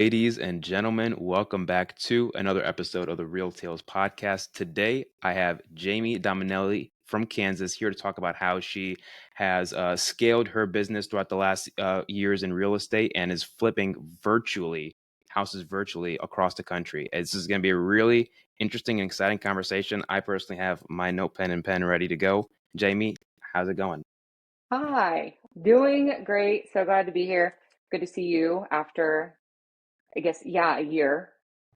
Ladies and gentlemen, welcome back to another episode of the Real Tales podcast. Today, I have Jaimie Dominelli from Kansas here to talk about how she has scaled her business throughout the last years in real estate and is flipping houses virtually across the country. This is going to be a really interesting and exciting conversation. I personally have my notepad and pen ready to go. Jaimie, how's it going? Hi, doing great. So glad to be here. Good to see you after, I guess, a year.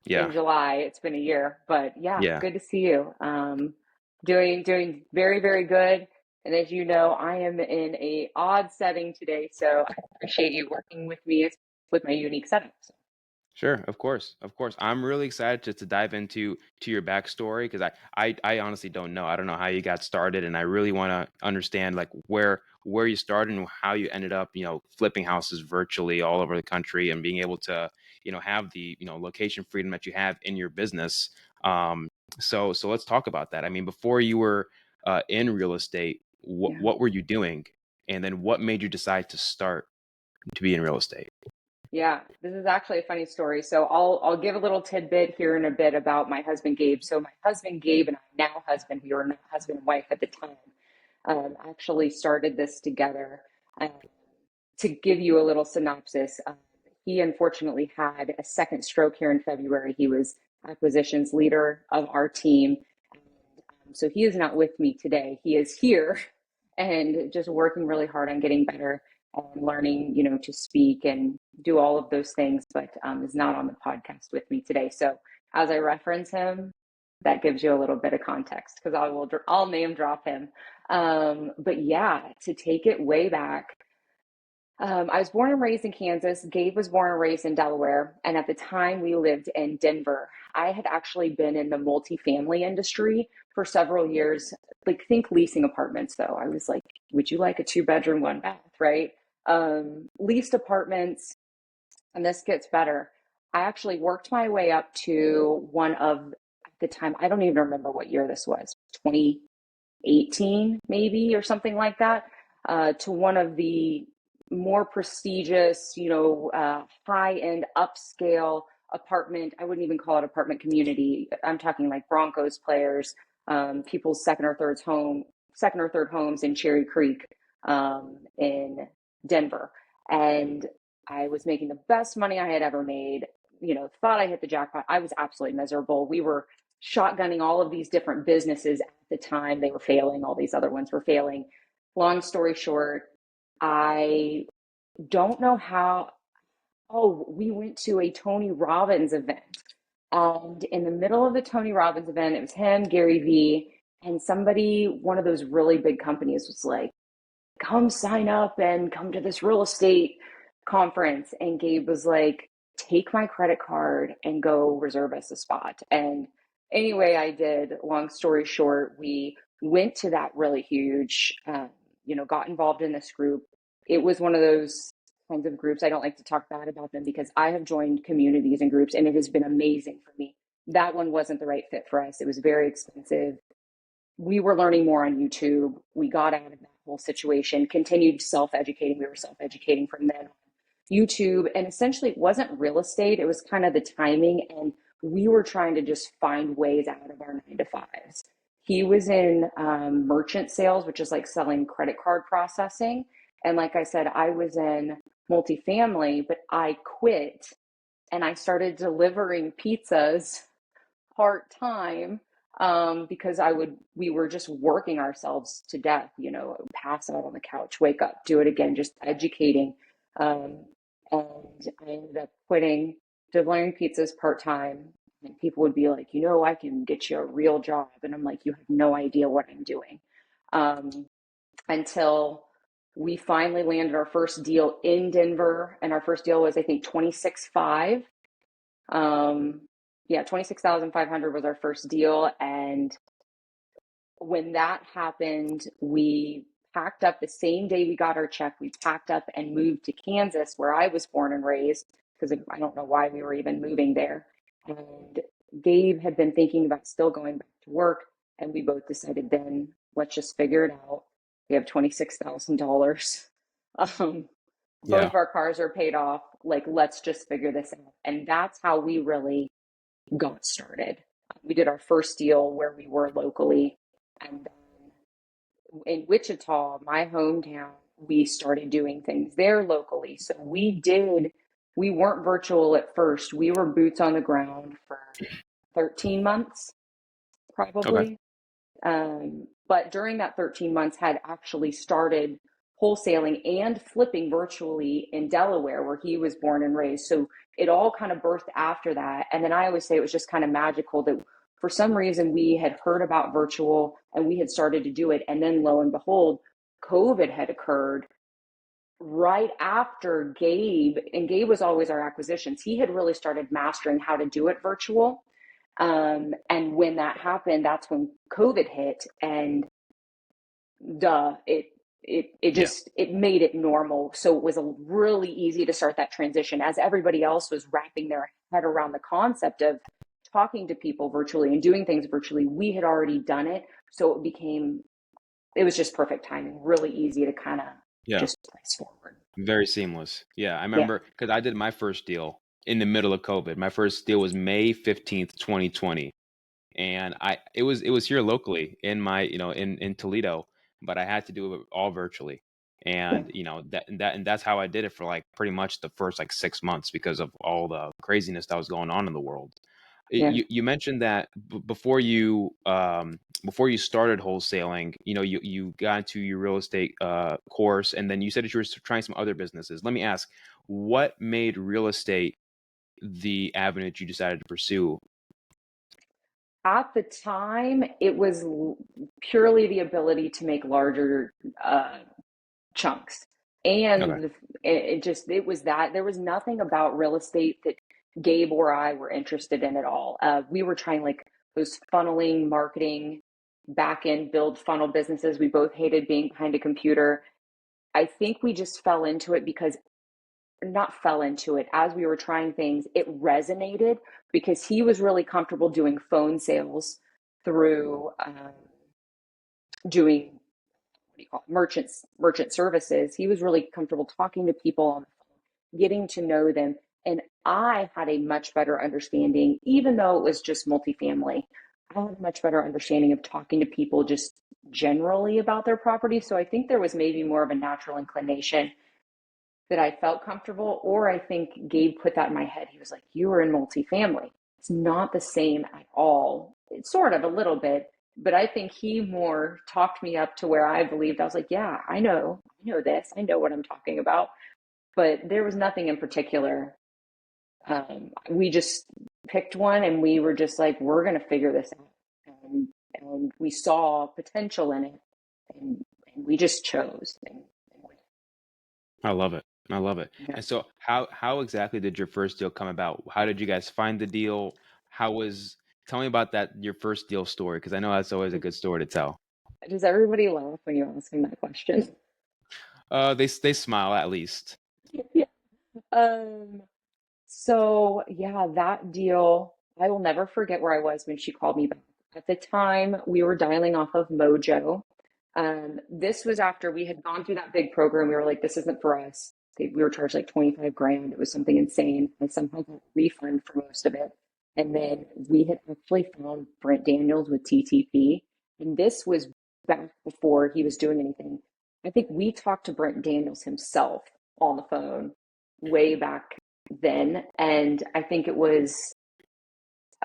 In Yeah, July, it's been a year, but yeah, yeah. good to see you. Doing very, very good. And as you know, I am in a odd setting today, so I appreciate you working with me with my unique setup. Sure, of course, of course. I'm really excited to dive into your backstory because I honestly don't know. I don't know how you got started, and I really want to understand like where you started and how you ended up, flipping houses virtually all over the country and being able to, have the, location freedom that you have in your business. Um, so let's talk about that. I mean, before you were in real estate, Yeah. what were you doing, and then what made you decide to start to be in real estate? Yeah, this is actually a funny story. So I'll give a little tidbit here in a bit about my husband Gabe. So my husband Gabe and I, now husband, we were not husband and wife at the time, actually started this together. Um, to give you a little synopsis, he unfortunately had a second stroke here in February. He was acquisitions leader of our team. So he is not with me today. He is here and just working really hard on getting better and learning, to speak and do all of those things, but is not on the podcast with me today. So as I reference him, that gives you a little bit of context because I'll name drop him. But yeah, to take it way back, I was born and raised in Kansas. Gabe was born and raised in Delaware. And at the time, we lived in Denver. I had actually been in the multifamily industry for several years. Like, think leasing apartments, though. I was like, would you like a two-bedroom, one bath, right? Leased apartments. And this gets better. I actually worked my way up to one of, at the time, I don't even remember what year this was, 2018, maybe, or something like that, to one of the more prestigious, high-end upscale apartment. I wouldn't even call it apartment community. I'm talking like Broncos players, people's second or third homes in Cherry Creek, in Denver. And I was making the best money I had ever made, thought I hit the jackpot. I was absolutely miserable. We were shotgunning all of these different businesses at the time. They were failing, all these other ones were failing. Long story short, I don't know how. Oh, we went to a Tony Robbins event. And in the middle of the Tony Robbins event, it was him, Gary Vee, and somebody, one of those really big companies was like, come sign up and come to this real estate conference. And Gabe was like, take my credit card and go reserve us a spot. And anyway, I did. Long story short, we went to that really huge, got involved in this group. It was one of those kinds of groups. I don't like to talk bad about them because I have joined communities and groups and it has been amazing for me. That one wasn't the right fit for us. It was very expensive. We were learning more on YouTube. We got out of that whole situation, continued self-educating. We were self-educating from then on YouTube. And essentially it wasn't real estate. It was kind of the timing. And we were trying to just find ways out of our 9 to 5s. He was in merchant sales, which is like selling credit card processing. And like I said, I was in multifamily, but I quit and I started delivering pizzas part time, because we were just working ourselves to death, pass out on the couch, wake up, do it again, just educating. Um, and I ended up quitting, delivering pizzas part time. And people would be like, I can get you a real job. And I'm like, you have no idea what I'm doing. Um, until we finally landed our first deal in Denver. And our first deal was, I think, 26.5. Yeah, 26,500 was our first deal. And when that happened, we packed up the same day we got our check. We packed up and moved to Kansas, where I was born and raised, because I don't know why we were even moving there. And Gabe had been thinking about still going back to work. And we both decided then, let's just figure it out. We have $26,000. Um, Yeah. both of our cars are paid off. Like, let's just figure this out. And that's how we really got started. We did our first deal where we were locally. And then in Wichita, my hometown, we started doing things there locally. So we weren't virtual at first. We were boots on the ground for 13 months, Okay. probably. But during that 13 months had actually started wholesaling and flipping virtually in Delaware, where he was born and raised. So it all kind of birthed after that. And then I always say it was just kind of magical that for some reason we had heard about virtual and we had started to do it. And then lo and behold, COVID had occurred right after Gabe, and Gabe was always our acquisitions. He had really started mastering how to do it virtual. And when that happened, that's when COVID hit, and it Yeah. just it made it normal. So it was really easy to start that transition as everybody else was wrapping their head around the concept of talking to people virtually and doing things virtually. We had already done it, so it was just perfect timing, really easy to kind of Yeah. just press forward. Very seamless. Yeah. I Yeah, remember because I did my first deal in the middle of COVID. My first deal was May 15th, 2020. And it was here locally in my, in Toledo, but I had to do it all virtually. yeah, And that's how I did it for like pretty much the first like 6 months because of all the craziness that was going on in the world. yeah. You mentioned that before you started wholesaling, you got into your real estate course, and then you said that you were trying some other businesses. Let me ask, what made real estate the avenue that you decided to pursue? At the time, it was purely the ability to make larger uh, chunks. Okay. And it was that there was nothing about real estate that Gabe or I were interested in at all. We were trying like those funneling, marketing, back end build funnel businesses. We both hated being behind a computer. I think we just fell into it because not fell into it as we were trying things, it resonated because he was really comfortable doing phone sales through doing what do you call it, merchant services. He was really comfortable talking to people on the phone, getting to know them. And I had a much better understanding, even though it was just multifamily. I had a much better understanding of talking to people just generally about their property. So I think there was maybe more of a natural inclination that I felt comfortable, or I think Gabe put that in my head. He was like, "You were in multifamily. It's not the same at all. It's sort of a little bit, but I think he more talked me up to where I believed. I was like, yeah, I know this. I know what I'm talking about." But there was nothing in particular. We just picked one and we were just like, we're going to figure this out. And we saw potential in it and we just chose. I love it. I love it. Yeah. And so how exactly did your first deal come about? How did you guys find the deal? How was Tell me about that your first deal story because I know that's always a good story to tell. Does everybody laugh when you ask me that question? They smile at least. Yeah. Um, so yeah, that deal, I will never forget where I was when she called me back. At the time, we were dialing off of Mojo. This was after we had gone through that big program. We were like, this isn't for us. We were charged like 25 grand. It was something insane. I somehow got a refund for most of it. And then we had actually found Brent Daniels with TTP. And this was back before he was doing anything. I think we talked to Brent Daniels himself on the phone way back then. And I think it was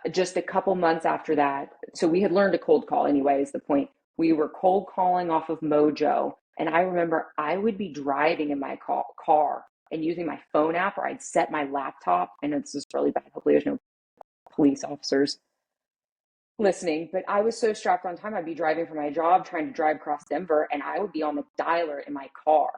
just a couple months after that. So we had learned to cold call anyway, is the point. We were cold calling off of Mojo. And I remember I would be driving in my car and using my phone app, or I'd set my laptop. I know this is really bad. Hopefully, there's no police officers listening, but I was so strapped on time. I'd be driving for my job, trying to drive across Denver, and I would be on the dialer in my car.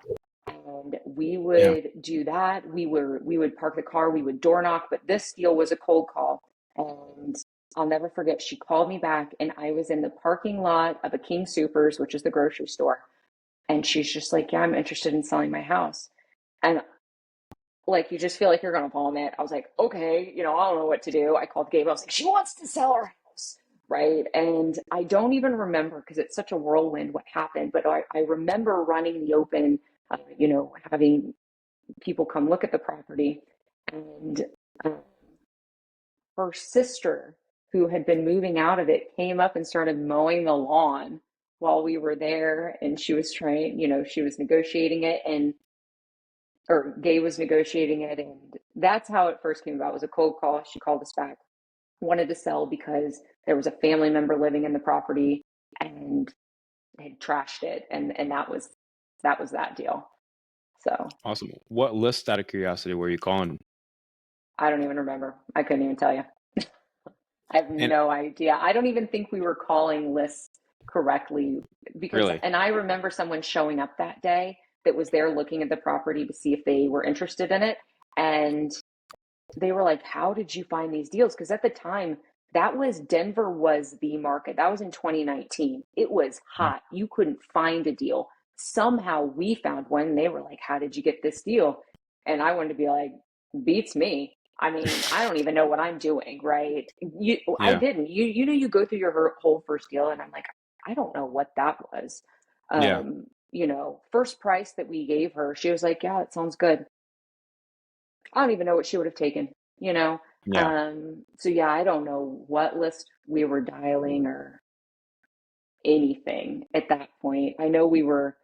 And we Yeah. would do that. We would park the car, we would door knock, but this deal was a cold call. And I'll never forget, she called me back and I was in the parking lot of a King Soopers, which is the grocery store. And she's just like, yeah, I'm interested in selling my house. And like, you just feel like you're going to vomit. I was like, okay, I don't know what to do. I called Gabe. I was like, she wants to sell her house. Right. And I don't even remember because it's such a whirlwind what happened, but I remember running the open, having people come look at the property, and uh, her sister, who had been moving out of it, came up and started mowing the lawn while we were there. And she was trying, she was negotiating it, and or Gabe was negotiating it. And that's how it first came about. It was a cold call. She called us back, wanted to sell because there was a family member living in the property and had trashed it. And that was that deal. So Awesome. What list, out of curiosity, were you calling? I don't even remember. I couldn't even tell you. I have And no idea. I don't even think we were calling lists correctly because, really, and I remember someone showing up that day that was there looking at the property to see if they were interested in it. And they were like, how did you find these deals? Because at the time, Denver was the market. That was in 2019. It was mm, hot. You couldn't find a deal. Somehow we found one. They were like, how did you get this deal? And I wanted to be like, beats me. I mean, I don't even know what I'm doing, right? I yeah, didn't. You go through your whole first deal, and I'm like, I don't know what that was. yeah, First price that we gave her, she was like, yeah, it sounds good. I don't even know what she would have taken, you know? yeah. So yeah, I don't know what list we were dialing or anything at that point. I know we were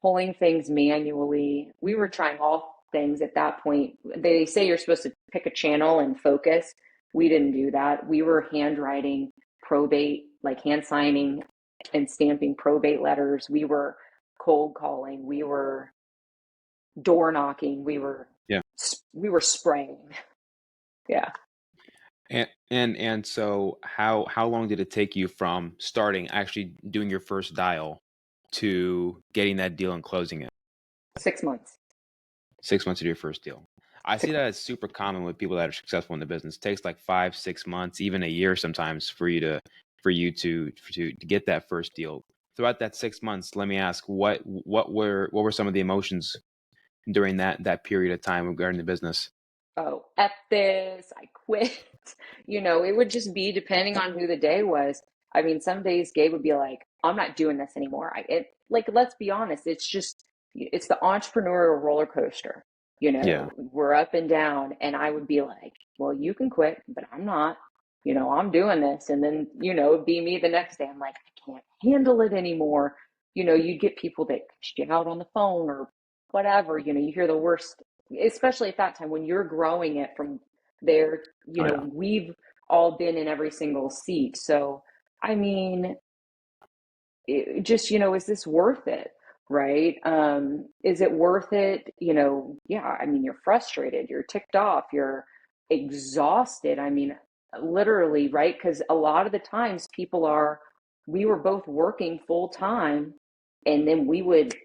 pulling things manually. We were trying all things at that point. They say you're supposed to pick a channel and focus. We didn't do that. We were handwriting probate, like hand signing and stamping probate letters. We were cold calling. We were door knocking. Yeah. We were spraying. Yeah. And so how long did it take you from starting actually doing your first dial to getting that deal and closing it? 6 months. 6 months to do your first deal. I see Six, that as super common with people that are successful in the business. It takes like 5, 6 months, even a year sometimes for you to get that first deal. Throughout that 6 months, let me ask, what were some of the emotions during that period of time regarding the business? oh, F this, I quit. It would just be depending on who the day was. I mean, some days Gabe would be like, I'm not doing this anymore. Let's be honest, it's the entrepreneurial roller coaster. Yeah. We're up and down, and I would be like, well, you can quit, but I'm not. I'm doing this. And then, it'd be me the next day. I'm like, I can't handle it anymore. You'd get people that cussed you out on the phone or whatever. You hear the worst, especially at that time when you're growing it from there. Oh yeah. We've all been in every single seat. So, I mean, just, is this worth it? Right? Is it worth it? Yeah, I mean, you're frustrated, you're ticked off, you're exhausted. I mean, literally, right? Because a lot of the times we were both working full time, and then we would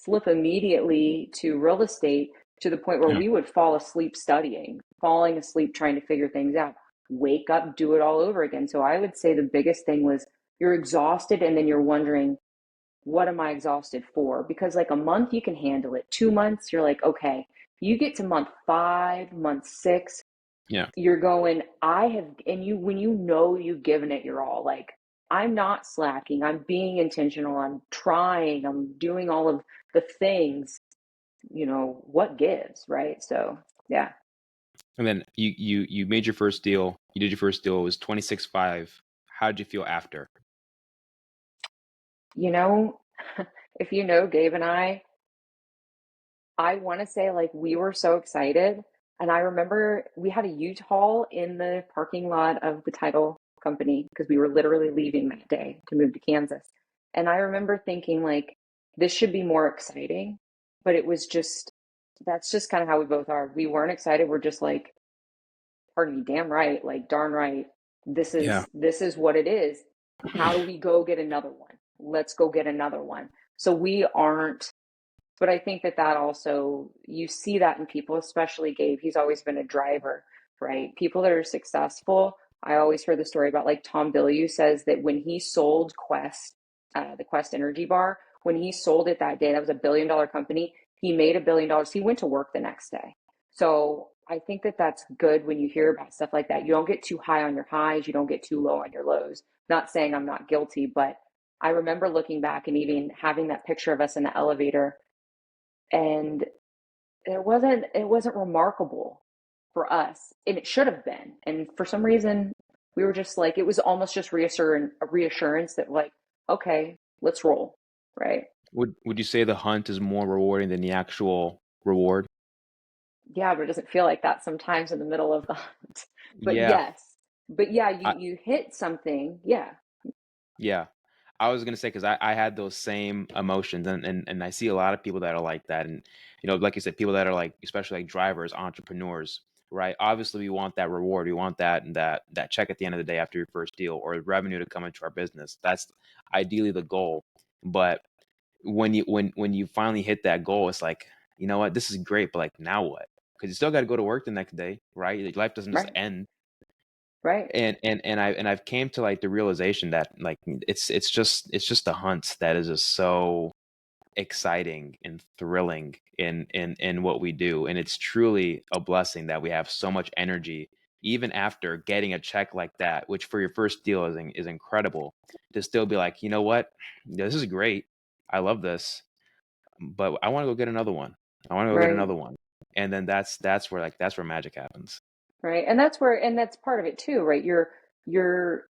flip immediately to real estate to the point where Yeah. we would fall asleep studying, falling asleep trying to figure things out, wake up, do it all over again. So I would say the biggest thing was you're exhausted, and then you're wondering, what am I exhausted for? Because like a month, you can handle it. 2 months, you're like, okay. You get to month 5, month 6, Yeah. you're going, when you've given it your all, like, I'm not slacking. I'm being intentional. I'm trying. I'm doing all of the things, what gives, right? So, yeah. And then you made your first deal. You did your first deal. It was 26.5. How did you feel after? You know, if Gabe and I want to say like we were so excited. And I remember we had a U-Haul in the parking lot of the title company because we were literally leaving that day to move to Kansas. And I remember thinking like this should be more exciting, but that's just kind of how we both are. We weren't excited. We're just like, pardon me, damn right, like darn right. Yeah. This is what it is. How do we go get another one? Let's go get another one. So we aren't, but I think that also, you see that in people, especially Gabe. He's always been a driver, right? People that are successful. I always heard the story about like Tom Bilyeu says that when he sold Quest, the Quest energy bar, when he sold it that day, that was $1 billion company. He made $1 billion. He went to work the next day. So I think that that's good when you hear about stuff like that. You don't get too high on your highs. You don't get too low on your lows. Not saying I'm not guilty, but I remember looking back and even having that picture of us in the elevator, and it wasn't remarkable for us, and it should have been. And for some reason, we were just like, it was almost just reassurance that like, okay, let's roll, right? Would you say the hunt is more rewarding than the actual reward? Yeah, but it doesn't feel like that sometimes in the middle of the hunt. But Yeah. yes, but yeah, I, you hit something. Yeah, yeah. I was gonna say because I had those same emotions, and I see a lot of people that are like that, and like you said, people that are like, especially like drivers, entrepreneurs, right? Obviously, we want that reward, we want that check at the end of the day after your first deal, or revenue to come into our business. That's ideally the goal. But when you finally hit that goal, it's like, you know what, this is great, but like now what? Because you still got to go to work the next day, right? Like, life doesn't just right, end. right, And I've came to like the realization that like it's just the hunt that is just so exciting and thrilling in what we do, and it's truly a blessing that we have so much energy even after getting a check like that, which for your first deal is incredible, to still be like, you know what, this is great, I love this, but I want to go get another one. I want to go get right. another one. And then that's where magic happens. Right. And that's part of it too, right? You're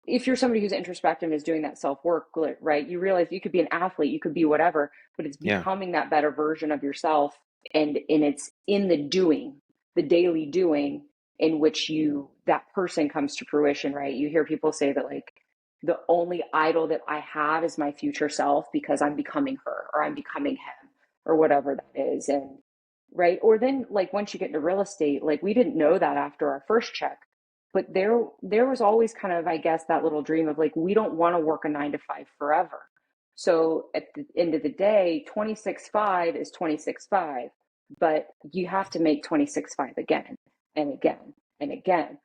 if you're somebody who's introspective and is doing that self work, right? You realize you could be an athlete, you could be whatever, but it's Yeah. becoming that better version of yourself. And it's in the doing, the daily doing, in which that person comes to fruition, right? You hear people say that like the only idol that I have is my future self because I'm becoming her or I'm becoming him or whatever that is. And right. Or then like once you get into real estate, like we didn't know that after our first check, but there was always kind of, I guess, that little dream of like, we don't want to work a 9 to 5 forever. So at the end of the day, 26.5 is 26.5, but you have to make 26.5 again and again and again.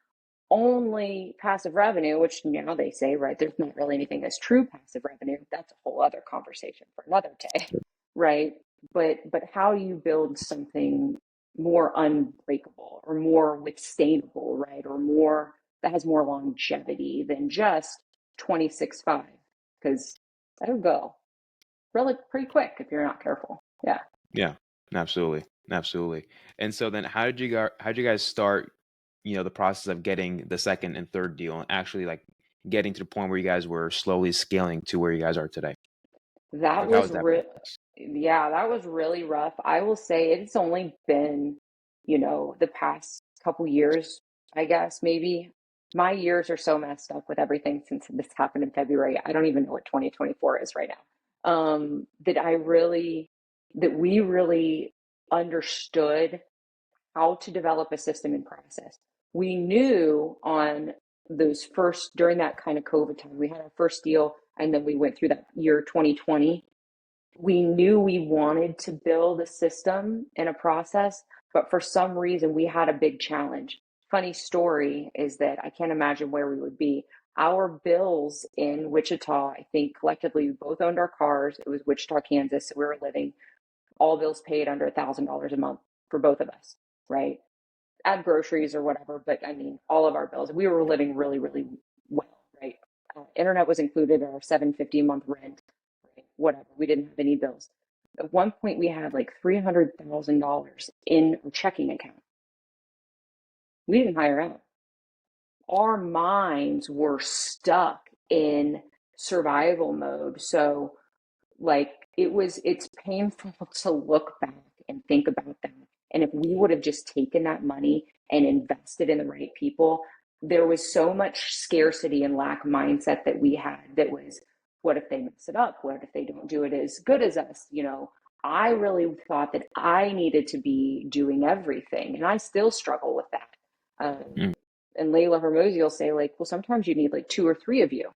Only passive revenue, which now they say, right, there's not really anything as true passive revenue. That's a whole other conversation for another day, right? But how do you build something more unbreakable or more withstandable, right? Or more that has more longevity than just 26.5? Because that'll go really pretty quick if you're not careful. Yeah. Yeah, absolutely, absolutely. And so then, how did you guys start? The process of getting the second and third deal, and actually like getting to the point where you guys were slowly scaling to where you guys are today. That Like, how was was that re process? Yeah, that was really rough. I will say it's only been, the past couple years, I guess, maybe. My years are so messed up with everything since this happened in February. I don't even know what 2024 is right now. That we really understood how to develop a system and process. We knew on during that kind of COVID time, we had our first deal and then we went through that year 2020. We knew we wanted to build a system and a process, but for some reason we had a big challenge. Funny story is that I can't imagine where we would be. Our bills in Wichita, I think collectively we both owned our cars. It was Wichita, Kansas, so we were living all bills paid under $1,000 a month for both of us, right? Add groceries or whatever, but I mean, all of our bills. We were living really, really well, right? Internet was included in our 750 a month rent, right? Whatever. We didn't have any bills. At one point, we had like $300,000 in a checking account. We didn't hire out. Our minds were stuck in survival mode. So like it's painful to look back and think about that. And if we would have just taken that money and invested in the right people, there was so much scarcity and lack mindset that we had that was, what if they mess it up? What if they don't do it as good as us? I really thought that I needed to be doing everything, and I still struggle with that. Mm, And Layla Hermosi will say, like, well, sometimes you need like two or three of you,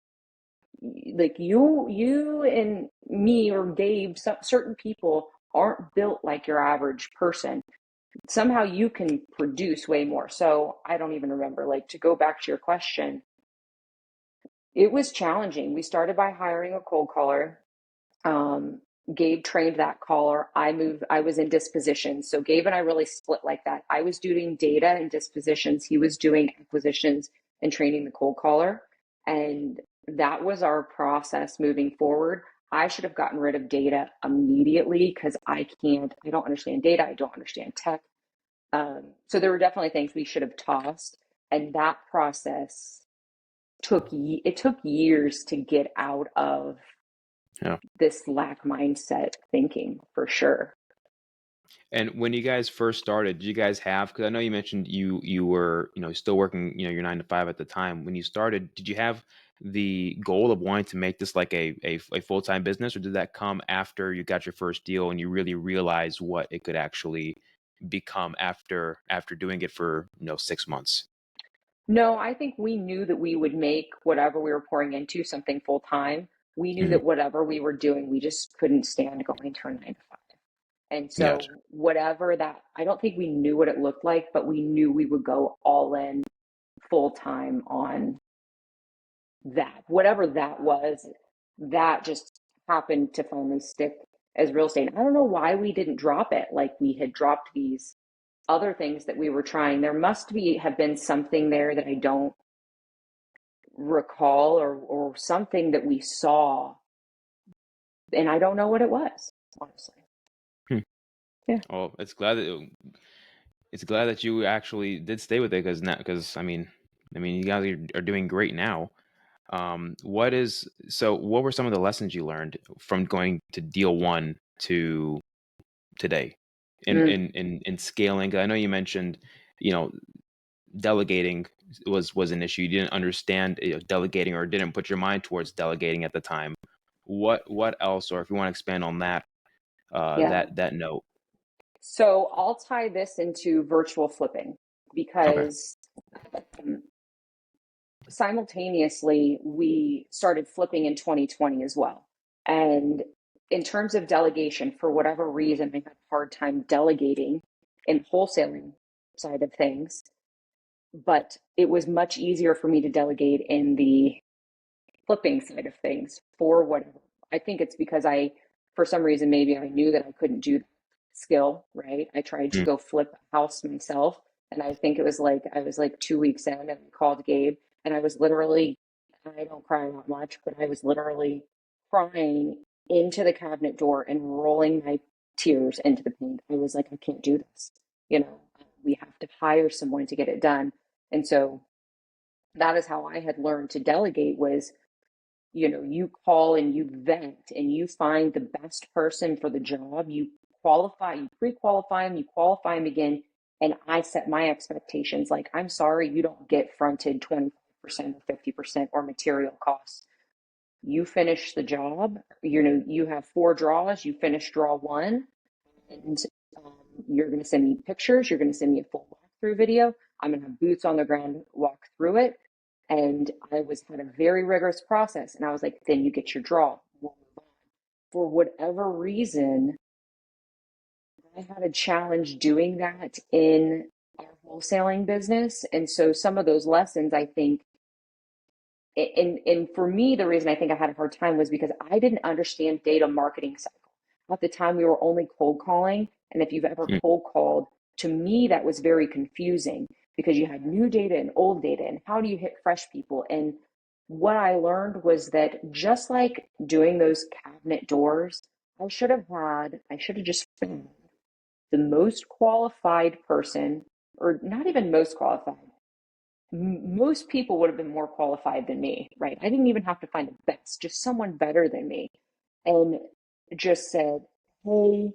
like you and me or Gabe, certain people aren't built like your average person. Somehow you can produce way more. So I don't even remember. Like, to go back to your question, it was challenging. We started by hiring a cold caller. Um, Gabe trained that caller. I was in dispositions. So Gabe and I really split like that. I was doing data and dispositions. He was doing acquisitions and training the cold caller. And that was our process moving forward. I should have gotten rid of data immediately because I don't understand data. I don't understand tech. So there were definitely things we should have tossed. And that process it took years to get out of Yeah. this lack mindset thinking for sure. And when you guys first started, did you guys have, because I know you mentioned you were, still working, your 9 to 5 at the time. When you started, did you have the goal of wanting to make this like a full-time business, or did that come after you got your first deal and you really realized what it could actually become after doing it for, 6 months? No, I think we knew that we would make whatever we were pouring into something full time. We knew Hmm. that whatever we were doing, we just couldn't stand going to a 9 to 5. And Gotcha. so, whatever that, I don't think we knew what it looked like, but we knew we would go all in full time on that. Whatever that was, that just happened to finally stick as real estate. I don't know why we didn't drop it like we had dropped these other things that we were trying. There must be have been something there that I don't recall, or something that we saw, and I don't know what it was, honestly. Hmm. Yeah. Well, it's glad that you actually did stay with it, because I mean you guys are doing great now. What were some of the lessons you learned from going to deal one to today Mm, in scaling? I know you mentioned, you know, delegating was an issue. You didn't understand, delegating, or didn't put your mind towards delegating at the time. What else, or if you want to expand on that, yeah. that note. So I'll tie this into virtual flipping Okay. because um, simultaneously we started flipping in 2020 as well. And in terms of delegation, for whatever reason, I had a hard time delegating in wholesaling side of things, but it was much easier for me to delegate in the flipping side of things for whatever. I think it's because for some reason, maybe I knew that I couldn't do that skill, right? I tried to Mm. go flip a house myself. And I think it was like, I was like 2 weeks in and I called Gabe and I was literally, I don't cry that much, but I was literally crying into the cabinet door and rolling my tears into the paint. I was like, I can't do this. You know, we have to hire someone to get it done. And so that is how I had learned to delegate was, you call and you vet and you find the best person for the job. You qualify, you pre-qualify them, you qualify them again. And I set my expectations like, I'm sorry, you don't get fronted 25% or 50% or material costs. You finish the job, you have 4 draws, you finish draw one, and um, you're going to send me pictures. You're going to send me a full walkthrough video. I'm going to have boots on the ground walk through it. And I had a very rigorous process. And I was like, then you get your draw. We'll move on. For whatever reason, I had a challenge doing that in our wholesaling business. And so some of those lessons, I think, and for me, the reason I think I had a hard time was because I didn't understand data marketing cycle. At the time, we were only cold calling. And if you've ever Mm. cold called, to me, that was very confusing because you had new data and old data. And how do you hit fresh people? And what I learned was that just like doing those cabinet doors, I should have just found the most qualified person, or not even most qualified. Most people would have been more qualified than me, right? I didn't even have to find the best, just someone better than me. And just said, hey,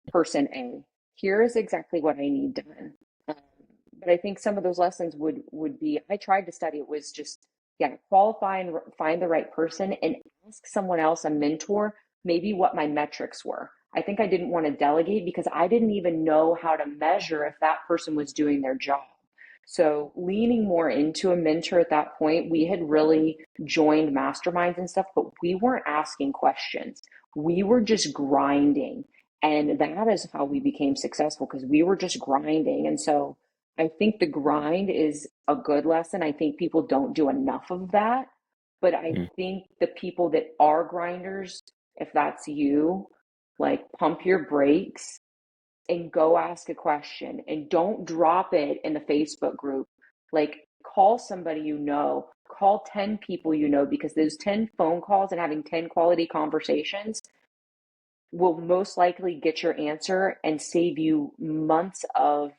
person A, here is exactly what I need done. Um, but I think some of those lessons would be, I tried to study, it was just, yeah, qualify and find the right person and ask someone else, a mentor, maybe what my metrics were. I think I didn't want to delegate because I didn't even know how to measure if that person was doing their job. So leaning more into a mentor at that point, we had really joined masterminds and stuff, but we weren't asking questions. We were just grinding. And that is how we became successful because we were just grinding. And so I think the grind is a good lesson. I think people don't do enough of that. But I Mm. think the people that are grinders, if that's you, like pump your brakes and go ask a question and don't drop it in the Facebook group. Like, call somebody you know, call 10 people you know, because those 10 phone calls and having 10 quality conversations will most likely get your answer and save you months of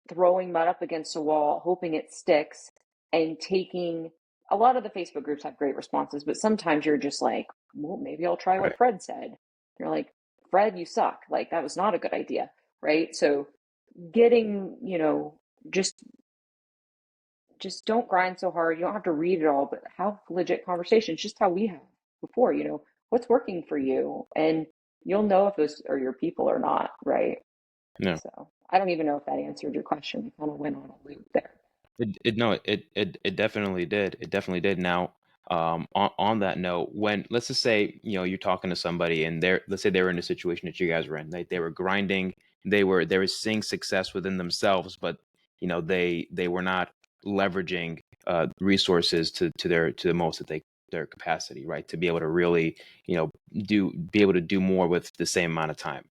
throwing mud up against a wall, hoping it sticks, and taking a lot of the Facebook groups have great responses, but sometimes you're just like, well, maybe I'll try Right. what Fred said. You're like, Fred, you suck. Like, that was not a good idea. Right. So getting, just don't grind so hard. You don't have to read it all, but have legit conversations, just how we have before, what's working for you? And you'll know if those are your people or not, right? No. So I don't even know if that answered your question. We kind of went on a loop there. It no, it definitely did. It definitely did. Now, on that note, when let's just say, you're talking to somebody and let's say they were in a situation that you guys were in. They were grinding, they were seeing success within themselves, but they were not leveraging resources to the most that their capacity, right? To be able to really, be able to do more with the same amount of time.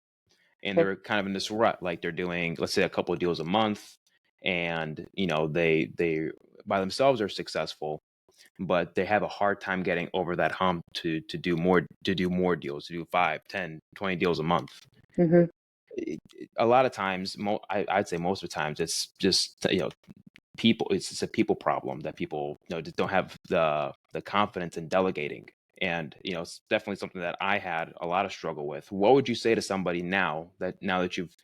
And Okay. they're kind of in this rut, like they're doing, let's say, a couple of deals a month, and they by themselves are successful, but they have a hard time getting over that hump to do more deals, to do 5, 10, 20 deals a month. Mm-hmm. A lot of times, I'd say most of the times, it's just people. It's just a people problem that people just don't have the confidence in delegating. And it's definitely something that I had a lot of struggle with. What would you say to somebody now that you've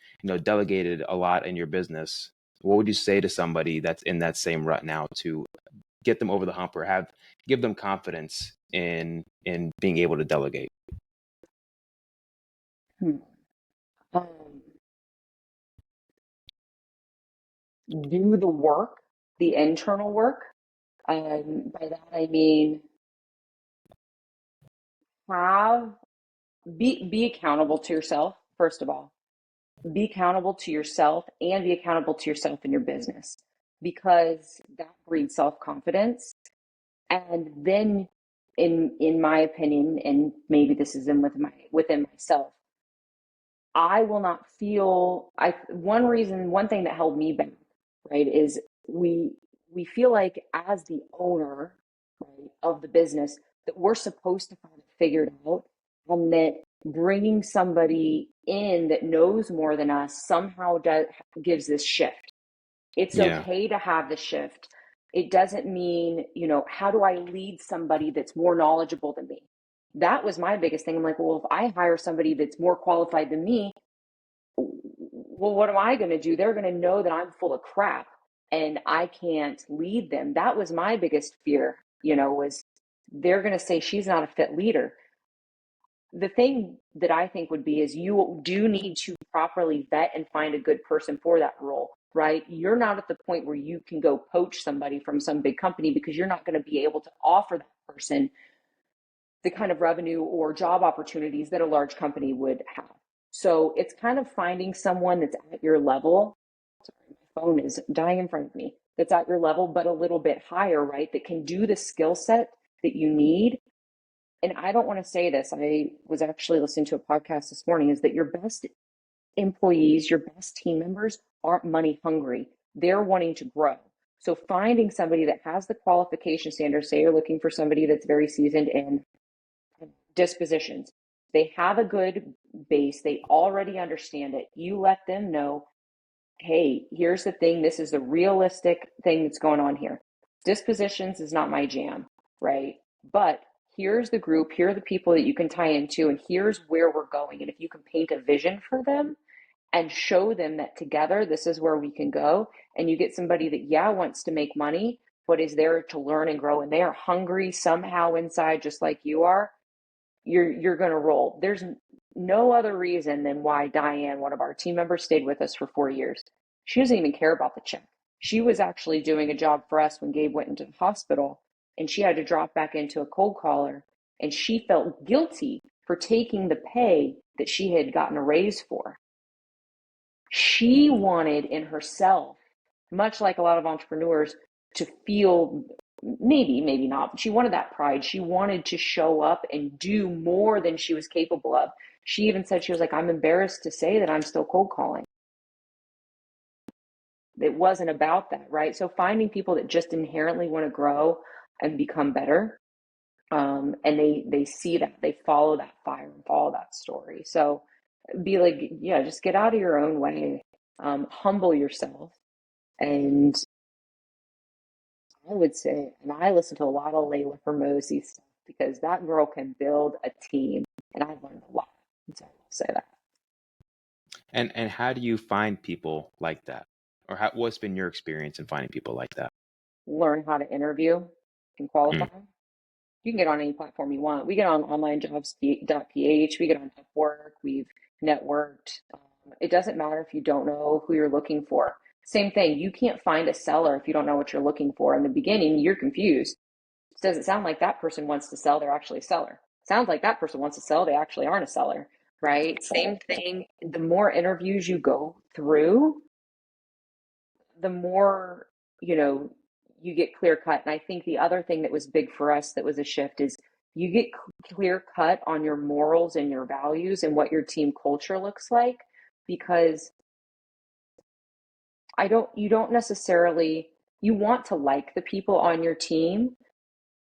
delegated a lot in your business? What would you say to somebody that's in that same rut now to get them over the hump, or give them confidence in being able to delegate? Hmm. Um, do the work, the internal work. By that I mean have be accountable to yourself, first of all. Be accountable to yourself and be accountable to yourself in your business, because that breeds self-confidence. And then in my opinion, and maybe this is within myself, I will not feel I one thing that held me back, right, is we feel like as the owner, right, of the business, that we're supposed to have it figured out, and that bringing somebody in that knows more than us somehow gives this shift. It's Yeah, okay to have the shift. It doesn't mean, how do I lead somebody that's more knowledgeable than me? That was my biggest thing. I'm like, well, if I hire somebody that's more qualified than me, well, what am I going to do? They're going to know that I'm full of crap and I can't lead them. That was my biggest fear, was they're going to say she's not a fit leader. The thing that I think would be is you do need to properly vet and find a good person for that role, right? You're not at the point where you can go poach somebody from some big company, because you're not going to be able to offer that person the kind of revenue or job opportunities that a large company would have. So it's kind of finding someone that's at your level. Sorry, my phone is dying in front of me. That's at your level, but a little bit higher, right? That can do the skill set that you need. And I don't want to say this. I was actually listening to a podcast this morning, is that your best employees, your best team members aren't money hungry. They're wanting to grow. So finding somebody that has the qualification standards, say you're looking for somebody that's very seasoned in dispositions. They have a good base. They already understand it. You let them know, hey, here's the thing. This is the realistic thing that's going on here. Dispositions is not my jam, right? But here's the group. Here are the people that you can tie into, and here's where we're going. And if you can paint a vision for them and show them that together, this is where we can go, and you get somebody that, yeah, wants to make money, but is there to learn and grow, and they are hungry somehow inside, just like you are, you're going to roll. There's no other reason than why Diane, one of our team members, stayed with us for 4 years. She doesn't even care about the check. She was actually doing a job for us when Gabe went into the hospital, and she had to drop back into a cold caller, and she felt guilty for taking the pay that she had gotten a raise for. She wanted in herself, much like a lot of entrepreneurs, to feel, maybe not, but she wanted that pride. She wanted to show up and do more than she was capable of. She even said, she was like, I'm embarrassed to say that I'm still cold calling. it wasn't about that, right? So finding people that just inherently want to grow and become better, and they see that, they follow that fire and follow that story. So be like, yeah, just get out of your own way, humble yourself, and I would say, and I listen to a lot of Layla Hermosi stuff because that girl can build a team, and I've learned a lot. So I'll say that. And how do you find people like that? Or what's been your experience in finding people like that? Learn how to interview and qualify. Mm, You can get on any platform you want. We get on onlinejobs.ph, we get on Upwork, we've networked. It doesn't matter if you don't know who you're looking for. Same thing, you can't find a seller if you don't know what you're looking for. In the beginning, you're confused. Does it sound like that person wants to sell? They're actually a seller. Sounds like that person wants to sell. They actually aren't a seller, right? Same thing. The more interviews you go through, the more, you know, you get clear cut. And I think the other thing that was big for us that was a shift is you get clear cut on your morals and your values and what your team culture looks like, because you don't necessarily, you want to like the people on your team,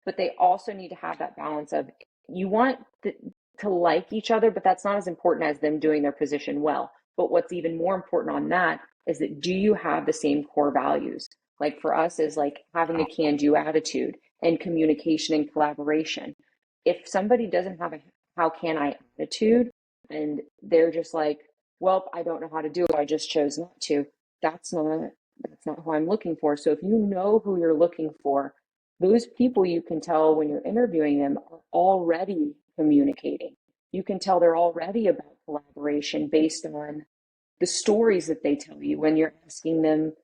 but they also need to have that balance of, you want to like each other, but that's not as important as them doing their position well. But what's even more important on that is that, do you have the same core values? Like for us is like having a wow. can-do attitude and communication and collaboration. If somebody doesn't have a how can I attitude, and they're just like, well, I don't know how to do it, I just chose not to. That's not that's not who I'm looking for. So if you know who you're looking for, those people, you can tell when you're interviewing them, are already communicating. You can tell they're already about collaboration based on the stories that they tell you when you're asking them,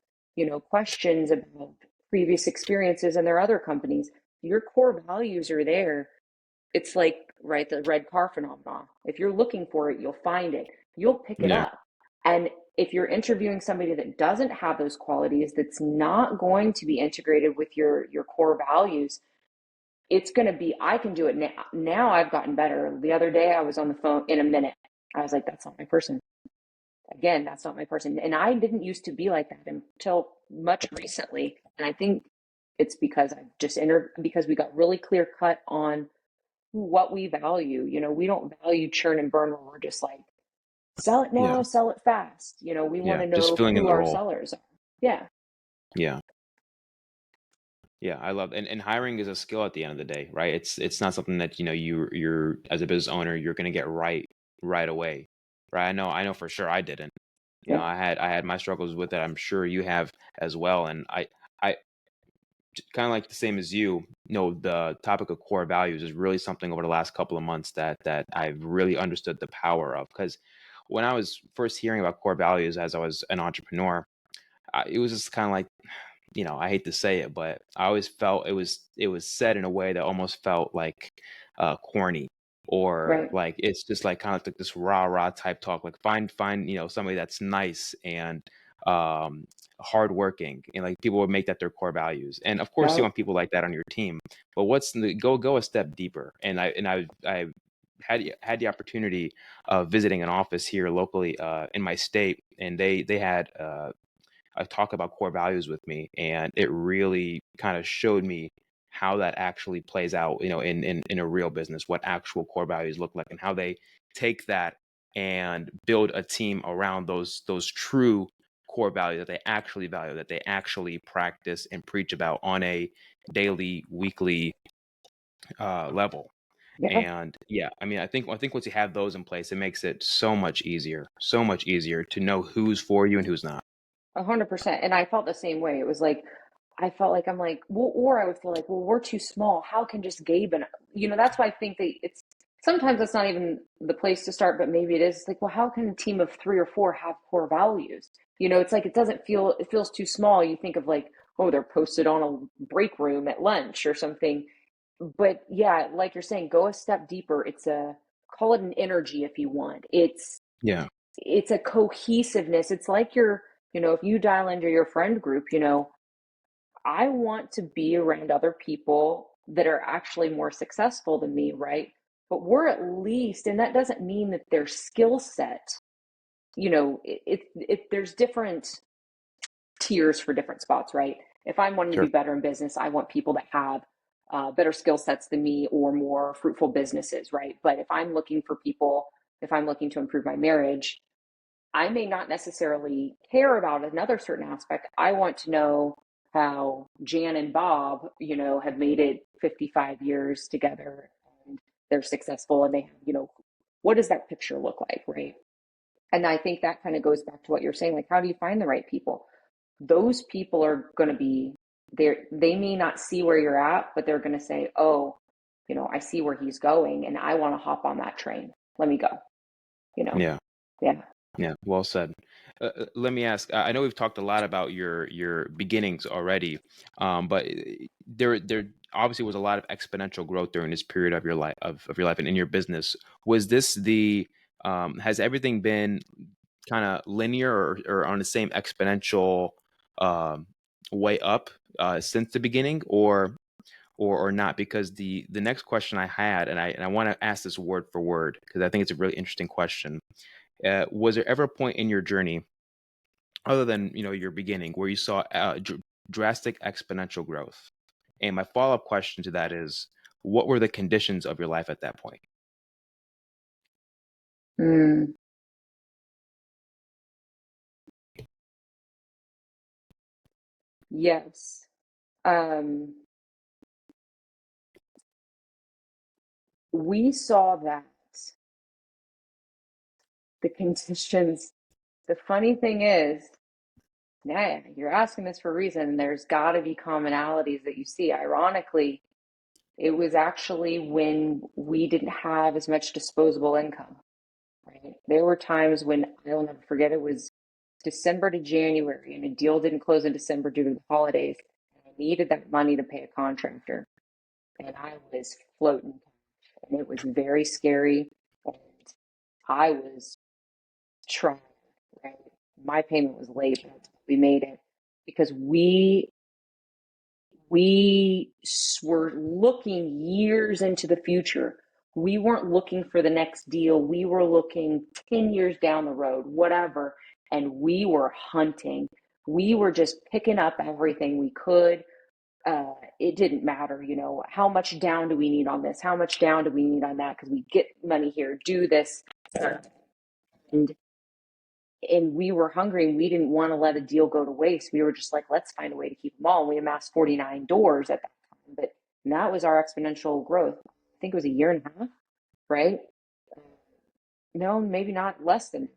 questions about previous experiences in their other companies. Your core values are there. It's like, right, the red car phenomenon. If you're looking for it, you'll find it. You'll pick it Yeah. up. And if you're interviewing somebody that doesn't have those qualities, that's not going to be integrated with your core values, it's going to be, I can do it now. Now I've gotten better. The other day I was on the phone in a minute. I was like, that's not my person. Again, that's not my person. And I didn't used to be like that until much recently. And I think it's because I just because we got really clear cut on what we value. We don't value churn and burn where we're just like, sell it Yeah. now, sell it fast. We want Yeah. to Just know filling in who the our role. sellers are. Yeah. Yeah. Yeah, I love, and hiring is a skill at the end of the day, right? It's not something that, you're as a business owner, you're gonna get right away. Right. I know for sure I didn't. Yep. I had my struggles with it. I'm sure you have as well. And I kind of like the same as you, the topic of core values is really something over the last couple of months that I've really understood the power of. Because when I was first hearing about core values as I was an entrepreneur, it was just kind of like, I hate to say it, but I always felt it was said in a way that almost felt like corny, or Right. like it's just like kind of like this rah rah type talk. Like find somebody that's nice and um hardworking, and like people would make that their core values. And of course, you Yep. want people like that on your team. But go a step deeper. And I had the opportunity of visiting an office here locally in my state, and they had talk about core values with me, and it really kind of showed me how that actually plays out, in a real business, what actual core values look like, and how they take that and build a team around those true core values that they actually value, that they actually practice and preach about on a daily, weekly level. Yeah. And yeah, I think once you have those in place, it makes it so much easier to know who's for you and who's not. 100%. And I felt the same way. It was like, I felt like, I'm like, well, or I would feel like, well, we're too small. How can just Gabe and, that's why I think that it's sometimes that's not even the place to start, but maybe it is. It's like, well, how can a team of 3 or 4 have core values? It's like, it feels too small. You think of like, oh, they're posted on a break room at lunch or something. But yeah, like you're saying, go a step deeper. Call it an energy if you want. Yeah. It's a cohesiveness. It's like if you dial into your friend group, I want to be around other people that are actually more successful than me, right? But we're at least, and that doesn't mean that their skill set, there's different tiers for different spots, right? If I'm wanting to be Sure. better in business, I want people that have better skill sets than me or more fruitful businesses, right? But if I'm looking for people, if I'm looking to improve my marriage, I may not necessarily care about another certain aspect. I want to know how Jan and Bob, have made it 55 years together and they're successful and they have, what does that picture look like, right? And I think that kind of goes back to what you're saying, like, how do you find the right people? Those people are going to be there. They may not see where you're at, but they're going to say, oh, I see where he's going and I want to hop on that train. Let me go, you know? Yeah. Yeah. Yeah, well said. Let me ask. I know we've talked a lot about your beginnings already, but there obviously was a lot of exponential growth during this period of your life of your life and in your business. Was this the has everything been kind of linear or on the same exponential um, way up since the beginning, or not? Because the next question I had, and I want to ask this word for word because I think it's a really interesting question. Was there ever a point in your journey, other than your beginning, where you saw drastic exponential growth? And my follow-up question to that is, what were the conditions of your life at that point? Mm, yes. Um, we saw that the conditions, the funny thing is, yeah, you're asking this for a reason. There's got to be commonalities that you see. Ironically, it was actually when we didn't have as much disposable income, right? There were times when I'll never forget, it was December to January, and a deal didn't close in December due to the holidays. And I needed that money to pay a contractor, and I was floating, and it was very scary. And I was trying, right? My payment was late, but we made it because we were looking years into the future. We weren't looking for the next deal. We were looking 10 years down the road, whatever. And we were hunting. We were just picking up everything we could. It didn't matter, how much down do we need on this? How much down do we need on that? Because we get money here, do this. And we were hungry and we didn't want to let a deal go to waste. We were just like, let's find a way to keep them all. And we amassed 49 doors at that time, but that was our exponential growth. I think it was a year and a half, right? No, maybe not less than.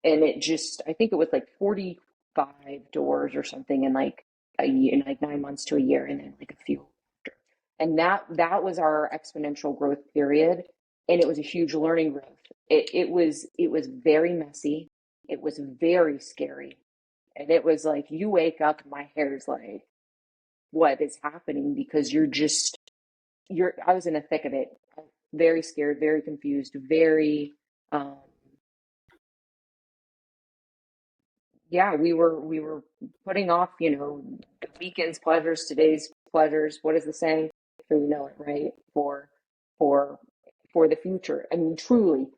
And it just, I think it was like 45 doors or something in like a year, in like 9 months to a year, and then like a few after. And that was our exponential growth period. And it was a huge learning growth. It was very messy. It was very scary. And it was like you wake up and my hair's like, what is happening? Because I was in the thick of it. Very scared, very confused, very um yeah, we were putting off, the weekend's pleasures, today's pleasures. What is the saying? So you know it, right? For for the future. I mean, truly,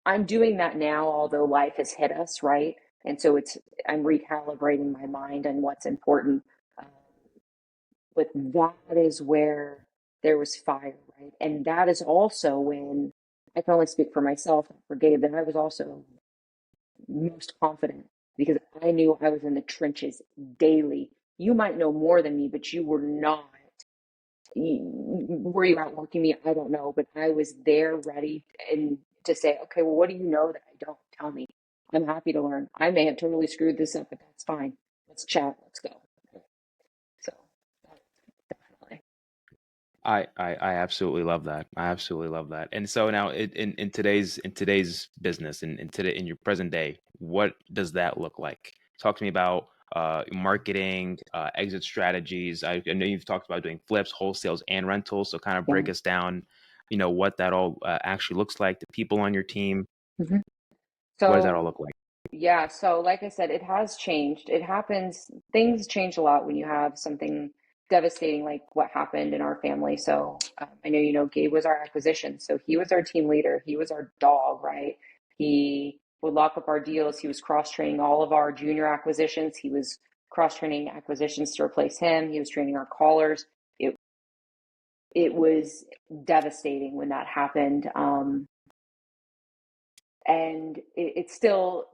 I'm doing that now, although life has hit us, right? And so I'm recalibrating my mind on what's important. Um, but that is where there was fire, right? And that is also when I can only speak for myself and for Gabe, that I was also most confident because I knew I was in the trenches daily. You might know more than me, but you were not. Were you outworking me? I don't know, but I was there ready and to say, okay, well, what do you know that I don't? Tell me. I'm happy to learn. I may have totally screwed this up, but that's fine. Let's chat. Let's go. So, definitely. I absolutely love that. I absolutely love that. And so now in today's business, in your present day, what does that look like? Talk to me about marketing, exit strategies. I know you've talked about doing flips, wholesales, and rentals. So kind of Yeah. break us down, what that all actually looks like. The people on your team. hmm What does that all So, look like? yeah, so like I said, it has changed. It happens, things change a lot when you have something devastating like what happened in our family. So I know, Gabe was our acquisition. So he was our team leader. He was our dog, right? He would lock up our deals. He was cross training all of our junior acquisitions. He was cross-training acquisitions to replace him. He was training our callers. It was devastating when that happened. And it's still,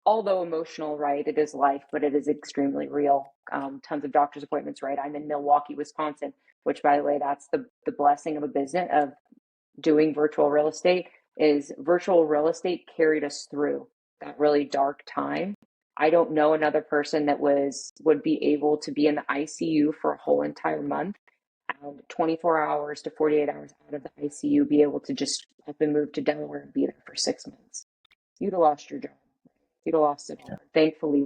although emotional, right? It is life, but it is extremely real. Tons of doctor's appointments, right? I'm in Milwaukee, Wisconsin, which, by the way, that's the blessing of a business of doing virtual real estate. Is virtual real estate carried us through that really dark time. I don't know another person that would be able to be in the ICU for a whole entire month, and 24 hours to 48 hours out of the ICU, be able to just up and move to Delaware and be there for 6 months. You'd have lost your job. You'd have lost it all. Thankfully,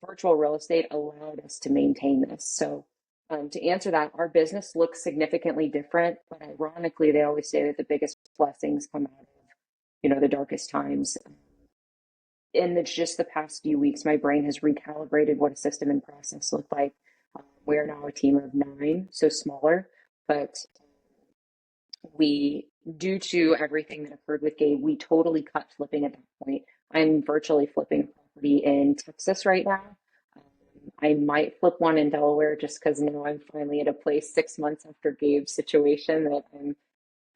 virtual real estate allowed us to maintain this. So to answer that, our business looks significantly different, but ironically, they always say that the biggest blessings come out of, the darkest times. In just the past few weeks, my brain has recalibrated what a system and process look like. We are now a team of 9, so smaller, but due to everything that occurred with Gabe, we totally cut flipping at that point. I'm virtually flipping a property in Texas right now. I might flip one in Delaware just because now I'm finally at a place 6 months after Gabe's situation that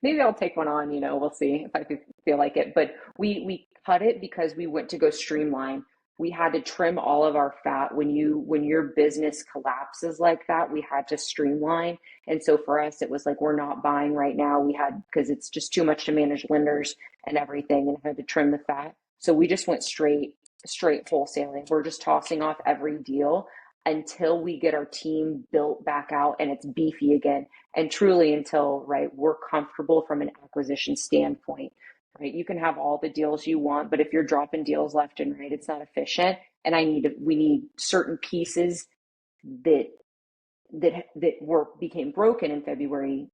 maybe I'll take one on, we'll see if I feel like it. But we cut it because we went to go streamline. We had to trim all of our fat. When your business collapses like that, we had to streamline. And so for us, it was like, we're not buying right now. Because it's just too much to manage lenders and everything, and had to trim the fat. So we just went straight wholesaling. We're just tossing off every deal until we get our team built back out and it's beefy again. And truly until, right, we're comfortable from an acquisition standpoint, right? You can have all the deals you want, but if you're dropping deals left and right, it's not efficient. And we need certain pieces that became broken in February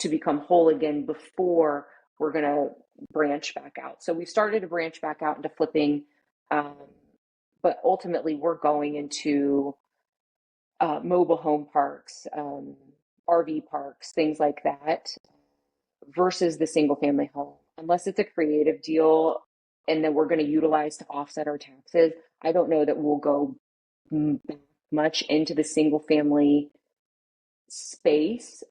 to become whole again before we're going to branch back out. So we started to branch back out into flipping, but ultimately we're going into mobile home parks, RV parks, things like that, versus the single family home. Unless it's a creative deal and that we're going to utilize to offset our taxes, I don't know that we'll go much into the single family space,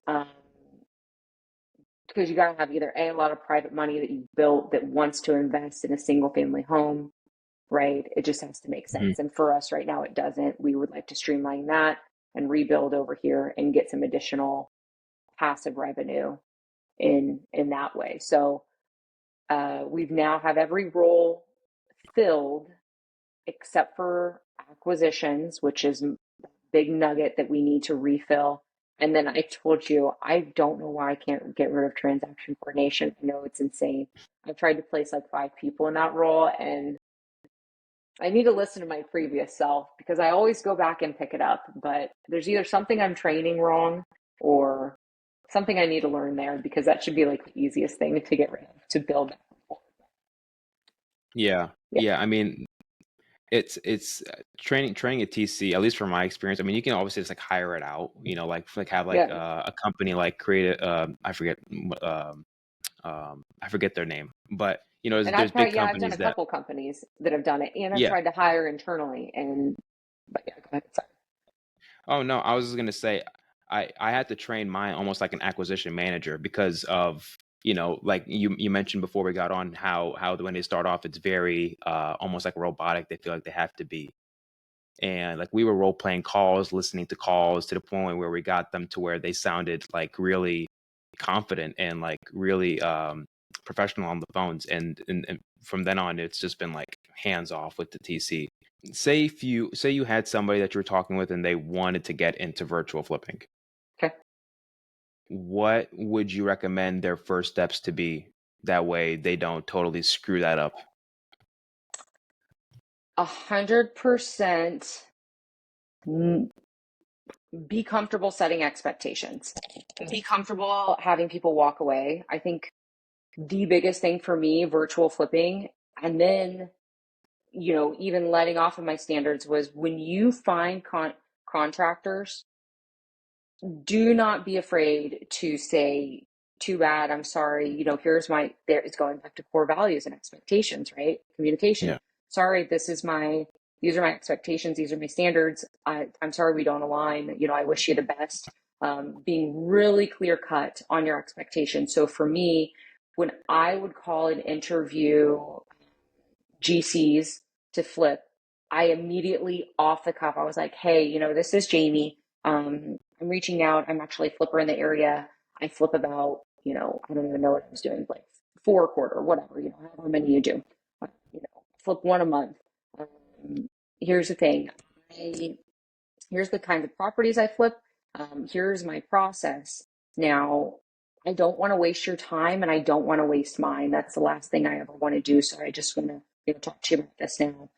because you got to have either a lot of private money that you've built that wants to invest in a single family home, right? It just has to make sense. And for us right now, it doesn't. We would like to streamline that and rebuild over here and get some additional passive revenue in that way. So we've now have every role filled except for acquisitions, which is a big nugget that we need to refill. And then I told you, I don't know why I can't get rid of transaction coordination. I know it's insane. I've tried to place like 5 people in that role, and I need to listen to my previous self because I always go back and pick it up. But there's either something I'm training wrong or something I need to learn there, because that should be like the easiest thing to get rid of, to build that rapport. Yeah. I mean, it's training a TC, at least from my experience. I mean, you can obviously just like hire it out, like have like a company like create it. I forget their name, but there's big companies I've done a couple companies that have done it, and I've tried to hire internally. But yeah, go ahead. Sorry. Oh no, I was just gonna say I had to train mine almost like an acquisition manager because of like you mentioned before we got on how when they start off it's very almost like robotic. They feel like they have to be. And like we were role playing calls, listening to calls to the point where we got them to where they sounded like really confident and like really professional on the phones. And from then on, it's just been like hands off with the TC. Say you had somebody that you were talking with and they wanted to get into virtual flipping. Okay. What would you recommend their first steps to be? That way they don't totally screw that up. 100% be comfortable setting expectations. Be comfortable having people walk away. I think the biggest thing for me, virtual flipping, and then, even letting off of my standards, was when you find contractors, do not be afraid to say, too bad, I'm sorry, it's going back to core values and expectations, right? Communication. Yeah. Sorry, this is my these are my expectations, these are my standards. I'm sorry we don't align. I wish you the best. Being really clear cut on your expectations. So for me, when I would call an interview GCs to flip, I immediately off the cuff, I was like, hey, this is Jaimie. I'm reaching out. I'm actually a flipper in the area. I flip about, I don't even know what I was doing, like 4 a quarter, whatever, however many you do. Flip one a month. Here's the thing. Here's the kinds of properties I flip. Here's my process. Now, I don't want to waste your time and I don't want to waste mine. That's the last thing I ever want to do. So I just want to talk to you about this now.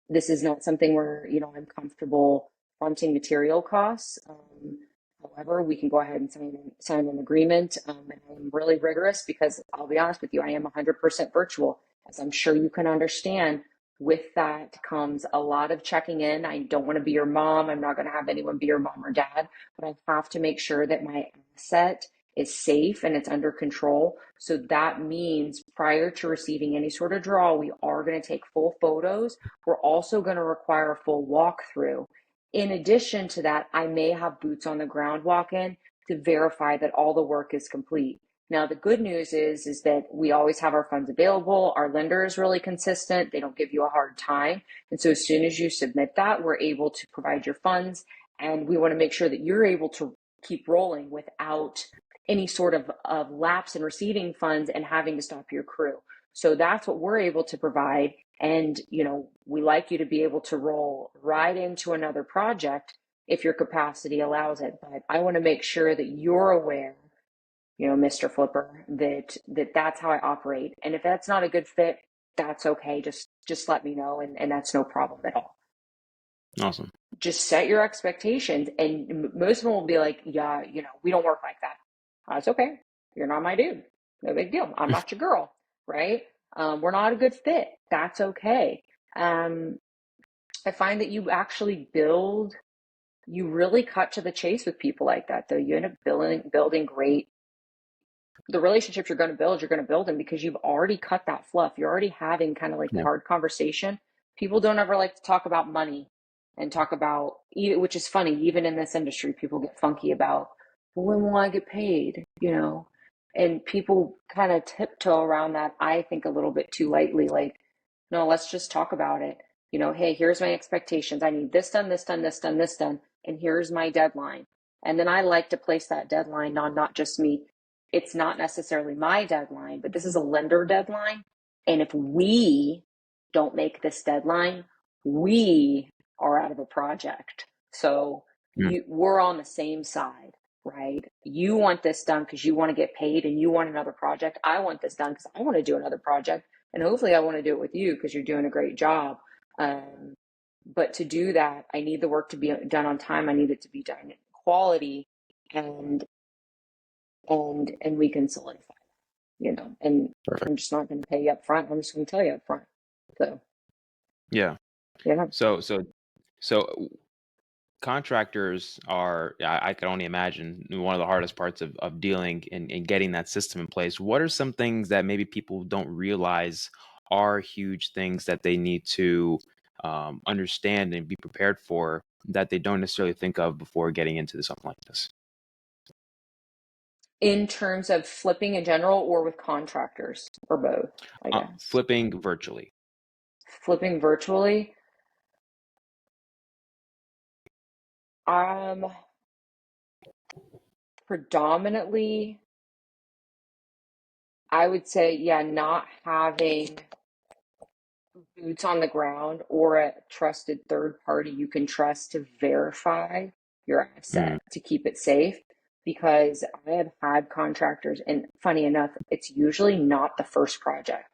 This is not something where, I'm comfortable fronting material costs. However, we can go ahead and sign an agreement. And I'm really rigorous because I'll be honest with you, I am 100% virtual. As I'm sure you can understand, with that comes a lot of checking in. I don't want to be your mom. I'm not going to have anyone be your mom or dad, but I have to make sure that my asset is safe and it's under control. So that means prior to receiving any sort of draw, we are going to take full photos. We're also going to require a full walkthrough. In addition to that, I may have boots on the ground walk in to verify that all the work is complete. Now, the good news is that we always have our funds available. Our lender is really consistent. They don't give you a hard time. And so as soon as you submit that, we're able to provide your funds. And we want to make sure that you're able to keep rolling without any sort of lapse in receiving funds and having to stop your crew. So that's what we're able to provide. And, we like you to be able to roll right into another project if your capacity allows it. But I want to make sure that you're aware, Mr. Flipper, that's how I operate. And if that's not a good fit, that's okay. Just let me know. And that's no problem at all. Awesome. Just set your expectations. And most of them will be like, yeah, we don't work like that. That's okay. You're not my dude. No big deal. I'm not your girl. Right. We're not a good fit. That's okay. I find that you actually you really cut to the chase with people like that, though. You end up building great. The relationships you're going to build them because you've already cut that fluff. You're already having kind of like the hard conversation. People don't ever like to talk about money and talk about, which is funny, even in this industry, people get funky about, well, when will I get paid? And people kind of tiptoe around that, I think, a little bit too lightly. Like, no, let's just talk about it. Hey, here's my expectations. I need this done, this done, this done, this done, and here's my deadline. And then I like to place that deadline on not just me. It's not necessarily my deadline, but this is a lender deadline. And if we don't make this deadline, we are out of a project. So we're on the same side, right? You want this done because you want to get paid and you want another project. I want this done because I want to do another project. And hopefully I want to do it with you because you're doing a great job. But to do that, I need the work to be done on time. I need it to be done in quality, and we can solidify that, and Perfect. I'm just not going to pay you up front. I'm just going to tell you up front. So, Yeah. yeah. So contractors are, I can only imagine, one of the hardest parts of dealing and getting that system in place. What are some things that maybe people don't realize are huge things that they need to understand and be prepared for that they don't necessarily think of before getting into something like this? In terms of flipping in general or with contractors or both, I guess. Flipping virtually. Flipping virtually. Predominantly, I would say, yeah, not having boots on the ground or a trusted third party you can trust to verify your asset to keep it safe. Because I have had contractors, and funny enough, it's usually not the first project,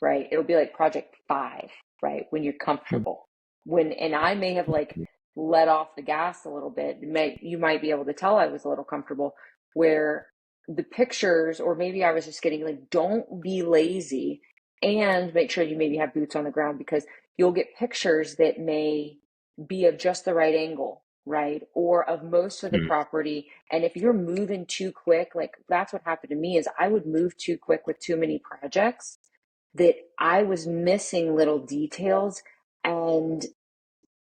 right? It'll be like project 5, right? When you're comfortable. And I may have like let off the gas a little bit. You might be able to tell I was a little comfortable, where the pictures, or maybe I was just getting like, don't be lazy and make sure you maybe have boots on the ground, because you'll get pictures that may be of just the right angle, right? Or of most of the property. And if you're moving too quick, like that's what happened to me, is I would move too quick with too many projects that I was missing little details and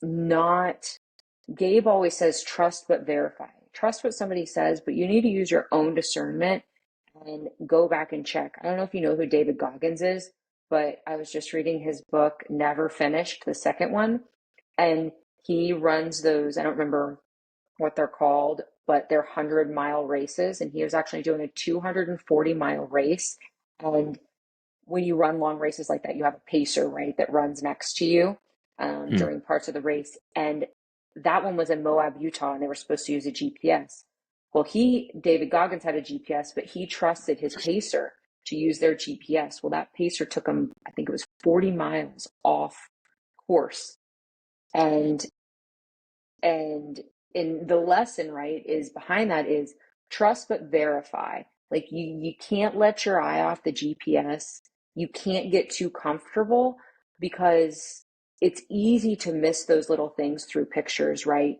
not, Gabe always says, trust but verify. Trust what somebody says, but you need to use your own discernment and go back and check. I don't know if you know who David Goggins is, but I was just reading his book, Never Finished, the second one. And he runs those, I don't remember what they're called, but they're 100-mile races. And he was actually doing a 240-mile race. And when you run long races like that, you have a pacer, right, that runs next to you Mm. during parts of the race. And that one was in Moab, Utah, and they were supposed to use a GPS. Well, David Goggins had a GPS, but he trusted his pacer to use their GPS. Well, that pacer took him, I think it was 40 miles off course. And and in the lesson, right, is behind that is trust but verify. Like you can't let your eye off the GPS. You can't get too comfortable because it's easy to miss those little things through pictures, right?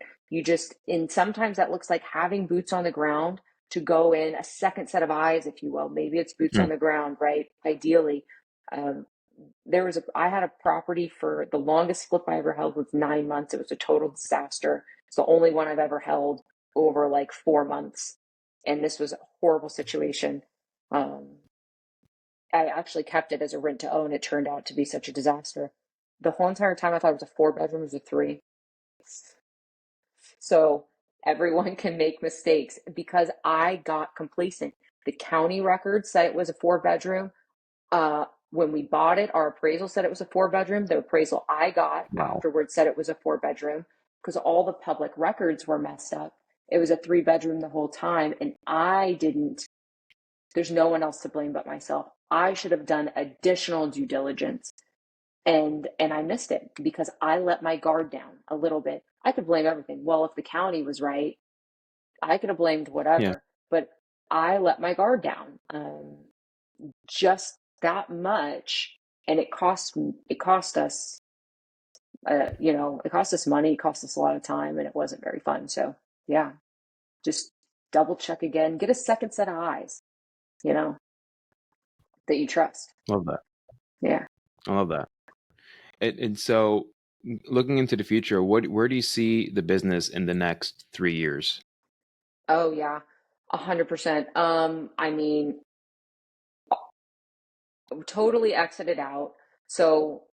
And sometimes that looks like having boots on the ground to go in a second set of eyes, if you will. Maybe it's boots on Mm. the ground, right? Ideally. Um, I had a property for the longest flip I ever held was 9 months. It was a total disaster. It's the only one I've ever held over like 4 months. And this was a horrible situation. Um, I actually kept it as a rent to own. It turned out to be such a disaster. The whole entire time I thought it was a 4 bedroom, it was a three. So everyone can make mistakes because I got complacent. The county records said it was a 4 bedroom. When we bought it, our appraisal said it was a 4 bedroom. The appraisal I got Wow. afterwards said it was a 4 bedroom because all the public records were messed up. It was a 3 bedroom the whole time. And there's no one else to blame but myself. I should have done additional due diligence. And I missed it because I let my guard down a little bit. I could blame everything. Well, if the county was right, I could have blamed Yeah. whatever, but I let my guard down. Just that much, and it cost us it cost us money, it cost us a lot of time, and it wasn't very fun. So yeah, just double check again, get a second set of eyes, you know that you trust. Love that. Yeah. I love that. And so, looking into the future, where do you see the business in the next 3 years? Oh yeah, 100%. I mean, totally exited out. So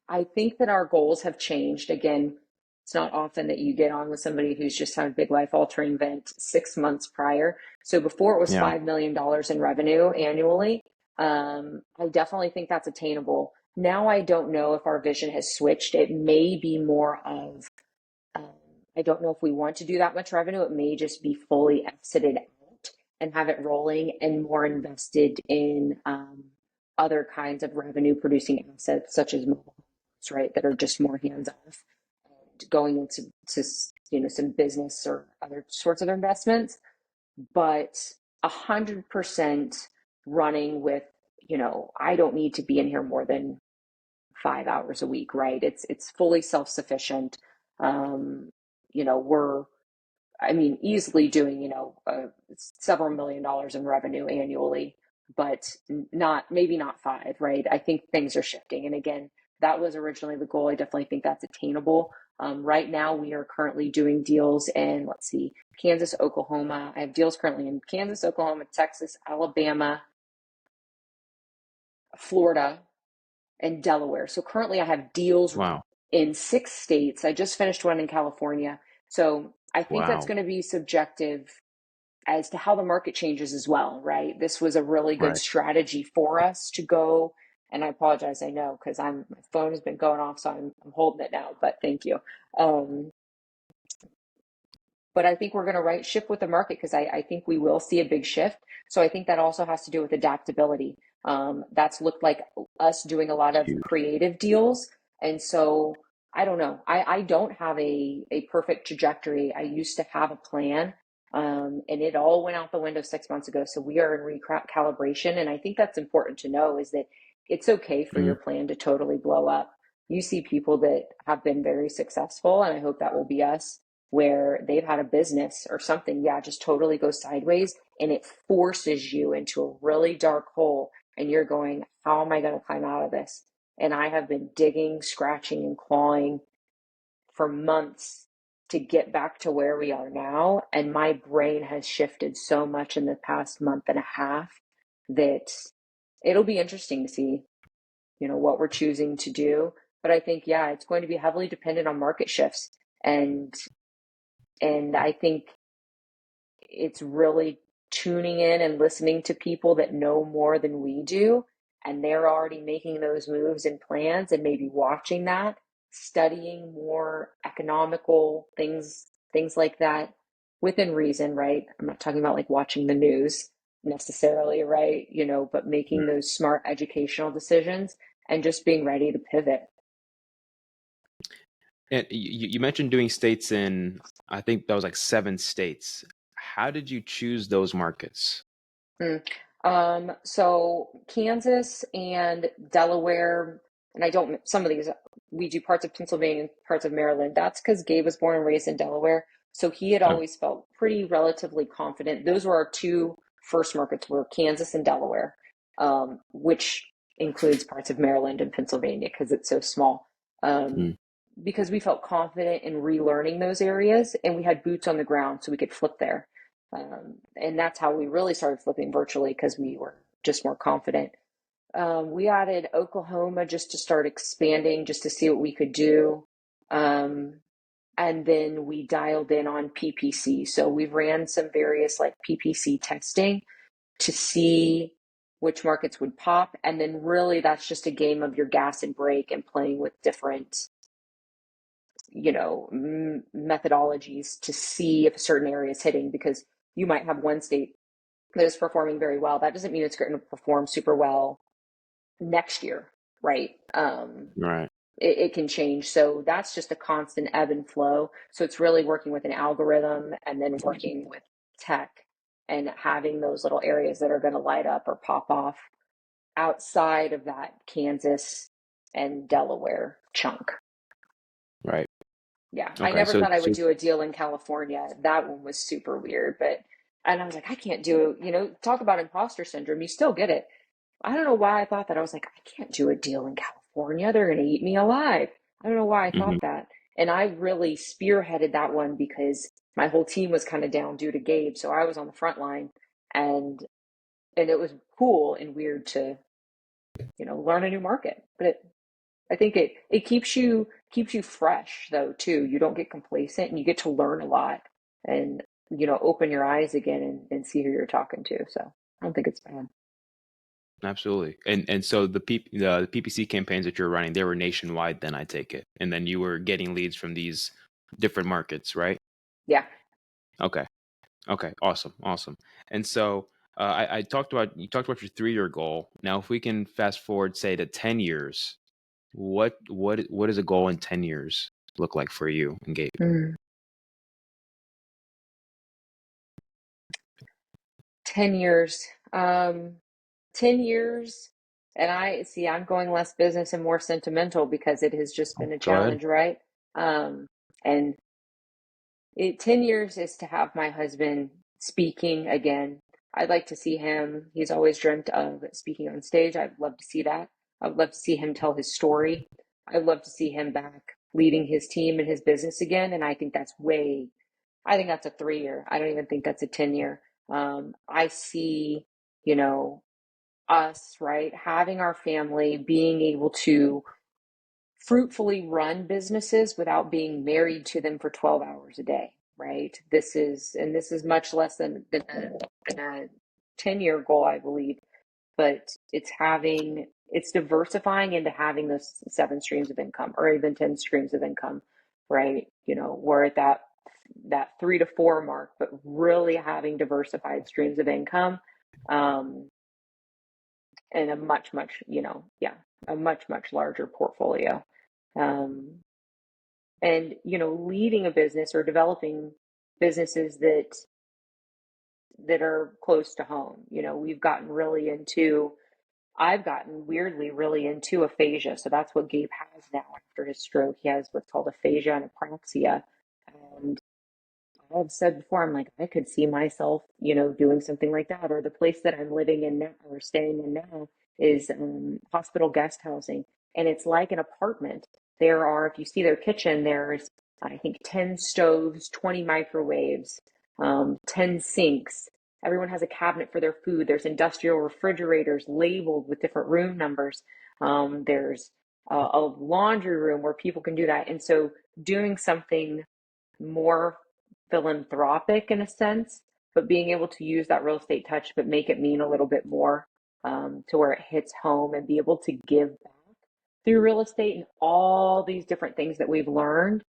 I think that our goals have changed. Again, it's not often that you get on with somebody who's just had a big life altering event 6 months prior. So before it was Yeah. $5 million in revenue annually. I definitely think that's attainable. Now I don't know if our vision has switched. It may be more of, um, I don't know if we want to do that much revenue. It may just be fully exited out and have it rolling and more invested in other kinds of revenue producing assets, such as mobile homes, right, that are just more hands off and going into some business or other sorts of investments. But 100% running with, I don't need to be in here more than 5 hours a week, right? It's fully self-sufficient. Um, we're, I mean, easily doing, several $1 million in revenue annually, but maybe not five, right? I think things are shifting. And again, that was originally the goal. I definitely think that's attainable. Right now, we are currently doing deals in, let's see, Kansas, Oklahoma. I have deals currently in Kansas, Oklahoma, Texas, Alabama, Florida, and Delaware. So currently I have deals Wow. in 6 states. I just finished one in California. So I think that's Wow. going to be subjective as to how the market changes as well, right? This was a really good Right. strategy for us to go. And I apologize, I know, because my phone has been going off, so I'm holding it now, but thank you. Um, but I think we're going to right shift with the market because I think we will see a big shift. So I think that also has to do with adaptability. That's looked like us doing a lot It's of huge. creative deals. And so I don't know. I don't have a perfect trajectory. I used to have a plan, and it all went out the window 6 months ago. So we are in recalibration. And I think that's important to know is that it's okay for Mhm. your plan to totally blow up. You see people that have been very successful, and I hope that will be us where they've had a business or something, yeah, just totally goes sideways and it forces you into a really dark hole and you're going, how am I going to climb out of this? And I have been digging, scratching, and clawing for months to get back to where we are now. And my brain has shifted so much in the past month and a half that it'll be interesting to see, what we're choosing to do. But I think, yeah, it's going to be heavily dependent on market shifts. And I think it's really tuning in and listening to people that know more than we do. And they're already making those moves and plans, and maybe watching that, studying more economical things like that within reason, right? I'm not talking about like watching the news necessarily, right? But making those smart educational decisions and just being ready to pivot. And you mentioned doing states in, I think that was like 7 states. How did you choose those markets? Mm. So Kansas and Delaware, and I don't, some of these, we do parts of Pennsylvania and parts of Maryland. That's because Gabe was born and raised in Delaware. So he had Okay. always felt pretty relatively confident. Those were our two first markets, were Kansas and Delaware, which includes parts of Maryland and Pennsylvania because it's so small. Um, Mm, because we felt confident in relearning those areas, and we had boots on the ground so we could flip there. And that's how we really started flipping virtually, because we were just more confident. We added Oklahoma just to start expanding, just to see what we could do. Um, and then we dialed in on PPC. So we ran some various like PPC testing to see which markets would pop. And then really that's just a game of your gas and brake and playing with different, methodologies to see if a certain area is hitting, because you might have one state that is performing very well. That doesn't mean it's going to perform super well next year, right? right. It can change. So that's just a constant ebb and flow. So it's really working with an algorithm and then working with tech and having those little areas that are going to light up or pop off outside of that Kansas and Delaware chunk. Right. Yeah, I Okay. never So, thought I would so do a deal in California. That one was super weird, and I was like, I can't do, talk about imposter syndrome. You still get it. I don't know why I thought that. I was like, I can't do a deal in California. They're going to eat me alive. I don't know why I mhm, thought that. And I really spearheaded that one because my whole team was kind of down due to Gabe. So I was on the front line, and it was cool and weird to, learn a new market. But I think it keeps you fresh though too. You don't get complacent, and you get to learn a lot, and open your eyes again, and see who you're talking to. So I don't think it's bad. absolutely. And so the PPC campaigns that you're running, they were nationwide then, I take it. And then you were getting leads from these different markets, right? Yeah. Okay. Okay. Awesome. Awesome. And so I talked about you talked about your 3-year goal. Now, if we can fast forward, say to 10 years, what does a goal in 10 years look like for you and Gabe? Mm. 10 years. 10 years. And I'm going less business and more sentimental because it has just been a Go ahead. challenge, right? And 10 years is to have my husband speaking again. I'd like to see him. He's always dreamt of speaking on stage. I'd love to see that. I'd love to see him tell his story. I'd love to see him back leading his team and his business again. And I think that's a 3-year. I don't even think that's a 10-year. I see, you know, us, right, having our family, being able to fruitfully run businesses without being married to them for 12 hours a day, right? This is much less than a 10-year goal, I believe, but it's diversifying into having those 7 streams of income, or even 10 streams of income, right? We're at that 3 to 4 mark, but really having diversified streams of income, um, and a much, yeah, a much larger portfolio. Um, and leading a business or developing businesses that are close to home. I've gotten weirdly really into aphasia. So that's what Gabe has now after his stroke. He has what's called aphasia and apraxia. And I've said before, I'm like, I could see myself, doing something like that. Or the place that I'm living in now or staying in now is hospital guest housing. and it's like an apartment. There are, if you see their kitchen, there's, I think, 10 stoves, 20 microwaves, 10 sinks. Everyone has a cabinet for their food. There's industrial refrigerators labeled with different room numbers. There's a laundry room where people can do that. And so doing something more philanthropic in a sense, but being able to use that real estate touch, but make it mean a little bit more, to where it hits home and be able to give back through real estate and all these different things that we've learned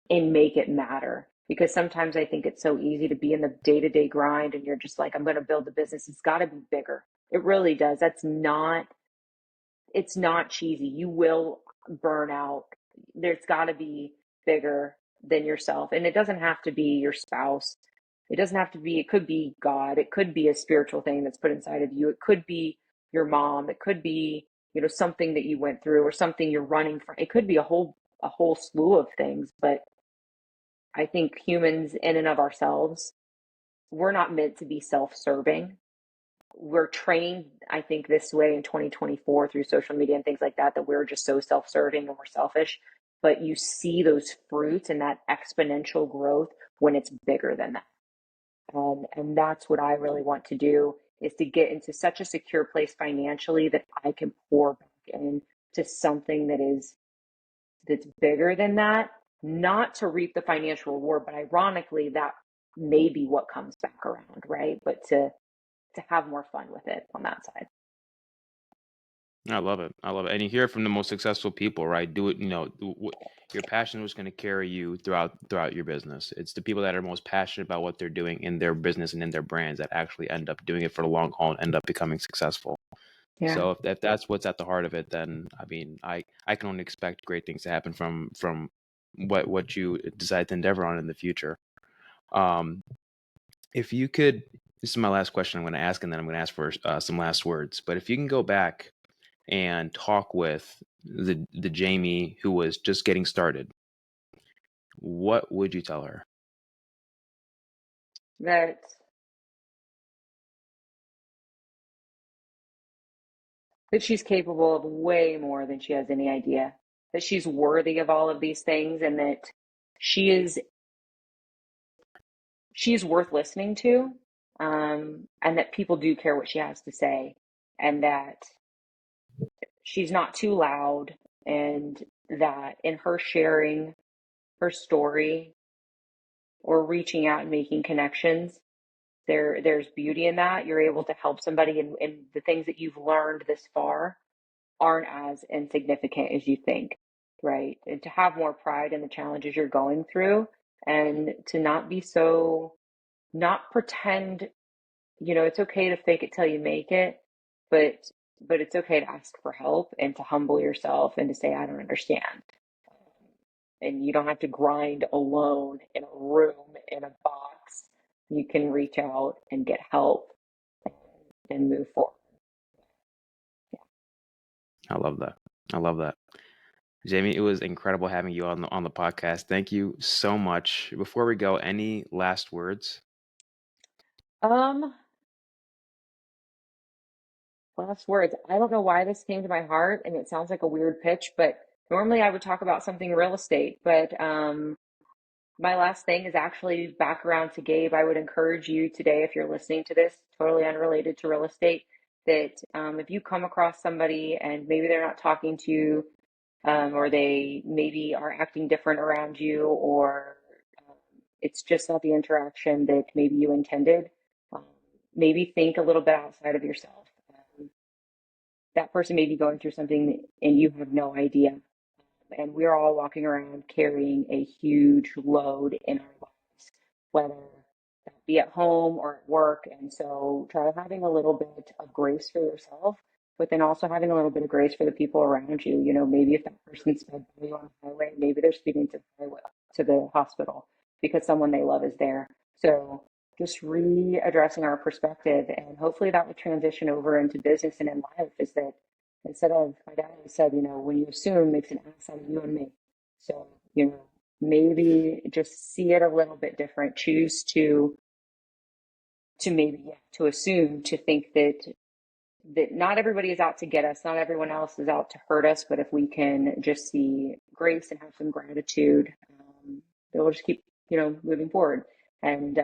and make it matter. Because sometimes I think it's so easy to be in the day to day grind and you're just like, I'm going to build a business. It's got to be bigger. It really does. It's not cheesy. You will burn out. There's got to be bigger than yourself. And it doesn't have to be your spouse. It doesn't have to be, it could be God. It could be a spiritual thing that's put inside of you. It could be your mom. It could be, something that you went through or something you're running from. It could be a whole slew of things. But I think humans in and of ourselves, we're not meant to be self-serving. We're trained, I think, this way in 2024 through social media and things like that, that we're just so self-serving and we're selfish. But you see those fruits and that exponential growth when it's bigger than that. And that's what I really want to do, is to get into such a secure place financially that I can pour back into something that's bigger than that, not to reap the financial reward, but ironically, that may be what comes back around, right? But to have more fun with it on that side. I love it. I love it. And you hear it from the most successful people, right? Do it, your passion is going to carry you throughout your business. It's the people that are most passionate about what they're doing in their business and in their brands that actually end up doing it for the long haul and end up becoming successful. Yeah. So if that's what's at the heart of it, then I mean, I can only expect great things to happen from what you decide to endeavor on in the future. Um, if you could, this is my last question I'm going to ask, and then I'm going to ask for some last words. But if you can go back and talk with the Jaimie who was just getting started, what would you tell her? That that she's capable of way more than she has any idea. That she's worthy of all of these things, and that she is she's worth listening to, and that people do care what she has to say, and that she's not too loud, and that in her sharing her story or reaching out and making connections, there's beauty in that. You're able to help somebody, and the things that you've learned this far aren't as insignificant as you think, right? And to have more pride in the challenges you're going through, and to not be so, not pretend, it's okay to fake it till you make it, but it's okay to ask for help and to humble yourself and to say, I don't understand. And you don't have to grind alone in a room, in a box. You can reach out and get help and move forward. I love that. I love that. Jaimie, it was incredible having you on the podcast. Thank you so much. Before we go, any last words? Um, Last words. I don't know why this came to my heart, and it sounds like a weird pitch, but normally I would talk about something real estate. But my last thing is actually back around to Gabe. I would encourage you today, if you're listening to this, totally unrelated to real estate, that if you come across somebody and maybe they're not talking to you, or they maybe are acting different around you, or um, it's just not the interaction that maybe you intended, um, maybe think a little bit outside of yourself. That person may be going through something and you have no idea. And we're all walking around carrying a huge load in our lives, whether that be at home or at work. And so try having a little bit of grace for yourself, but then also having a little bit of grace for the people around you. Maybe if that person sped by you on the highway, maybe they're speeding to the highway, to the hospital because someone they love is there. So just readdressing our perspective, and hopefully that would transition over into business and in life, is that instead of, my dad always said, when you assume, makes an ass out of you and me. So, maybe just see it a little bit different. Choose to maybe, yeah, to assume, to think that that not everybody is out to get us, not everyone else is out to hurt us, but if we can just see grace and have some gratitude, it'll just keep, moving forward. And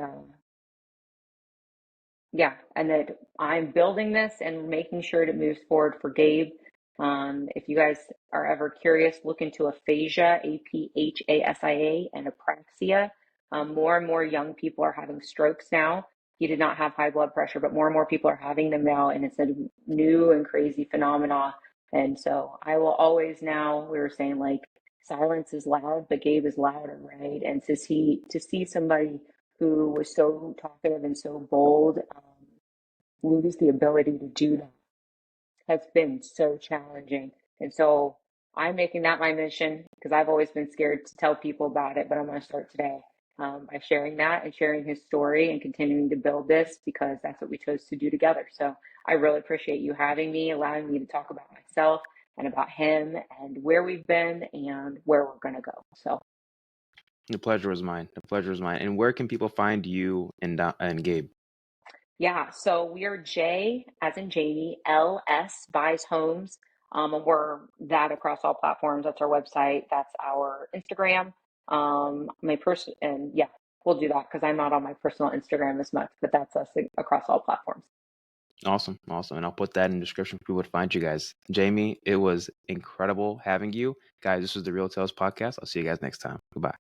yeah, and that I'm building this and making sure it moves forward for Gabe. If you guys are ever curious, look into aphasia, APHASIA, and apraxia. More and more young people are having strokes now. He did not have high blood pressure, but more and more people are having them now, and it's a new and crazy phenomena. And so I will always now, we were saying like silence is loud, but Gabe is louder, right? And to see somebody who was so talkative and so bold lose the ability to do that has been so challenging. And so I'm making that my mission because I've always been scared to tell people about it, but I'm going to start today by sharing that and sharing his story and continuing to build this because that's what we chose to do together. So I really appreciate you having me, allowing me to talk about myself and about him and where we've been and where we're going to go. So The pleasure was mine. The pleasure was mine. And where can people find you and Gabe? yeah, so we are J as in Jamie, LS buys homes. And we're that across all platforms. That's our website. That's our Instagram. My person and yeah, we'll do that because I'm not on my personal Instagram as much, but that's us across all platforms. Awesome. Awesome. And I'll put that in the description for people to find you guys. Jaimie, it was incredible having you. Guys, this was the Real Tales Podcast. I'll see you guys next time. Goodbye.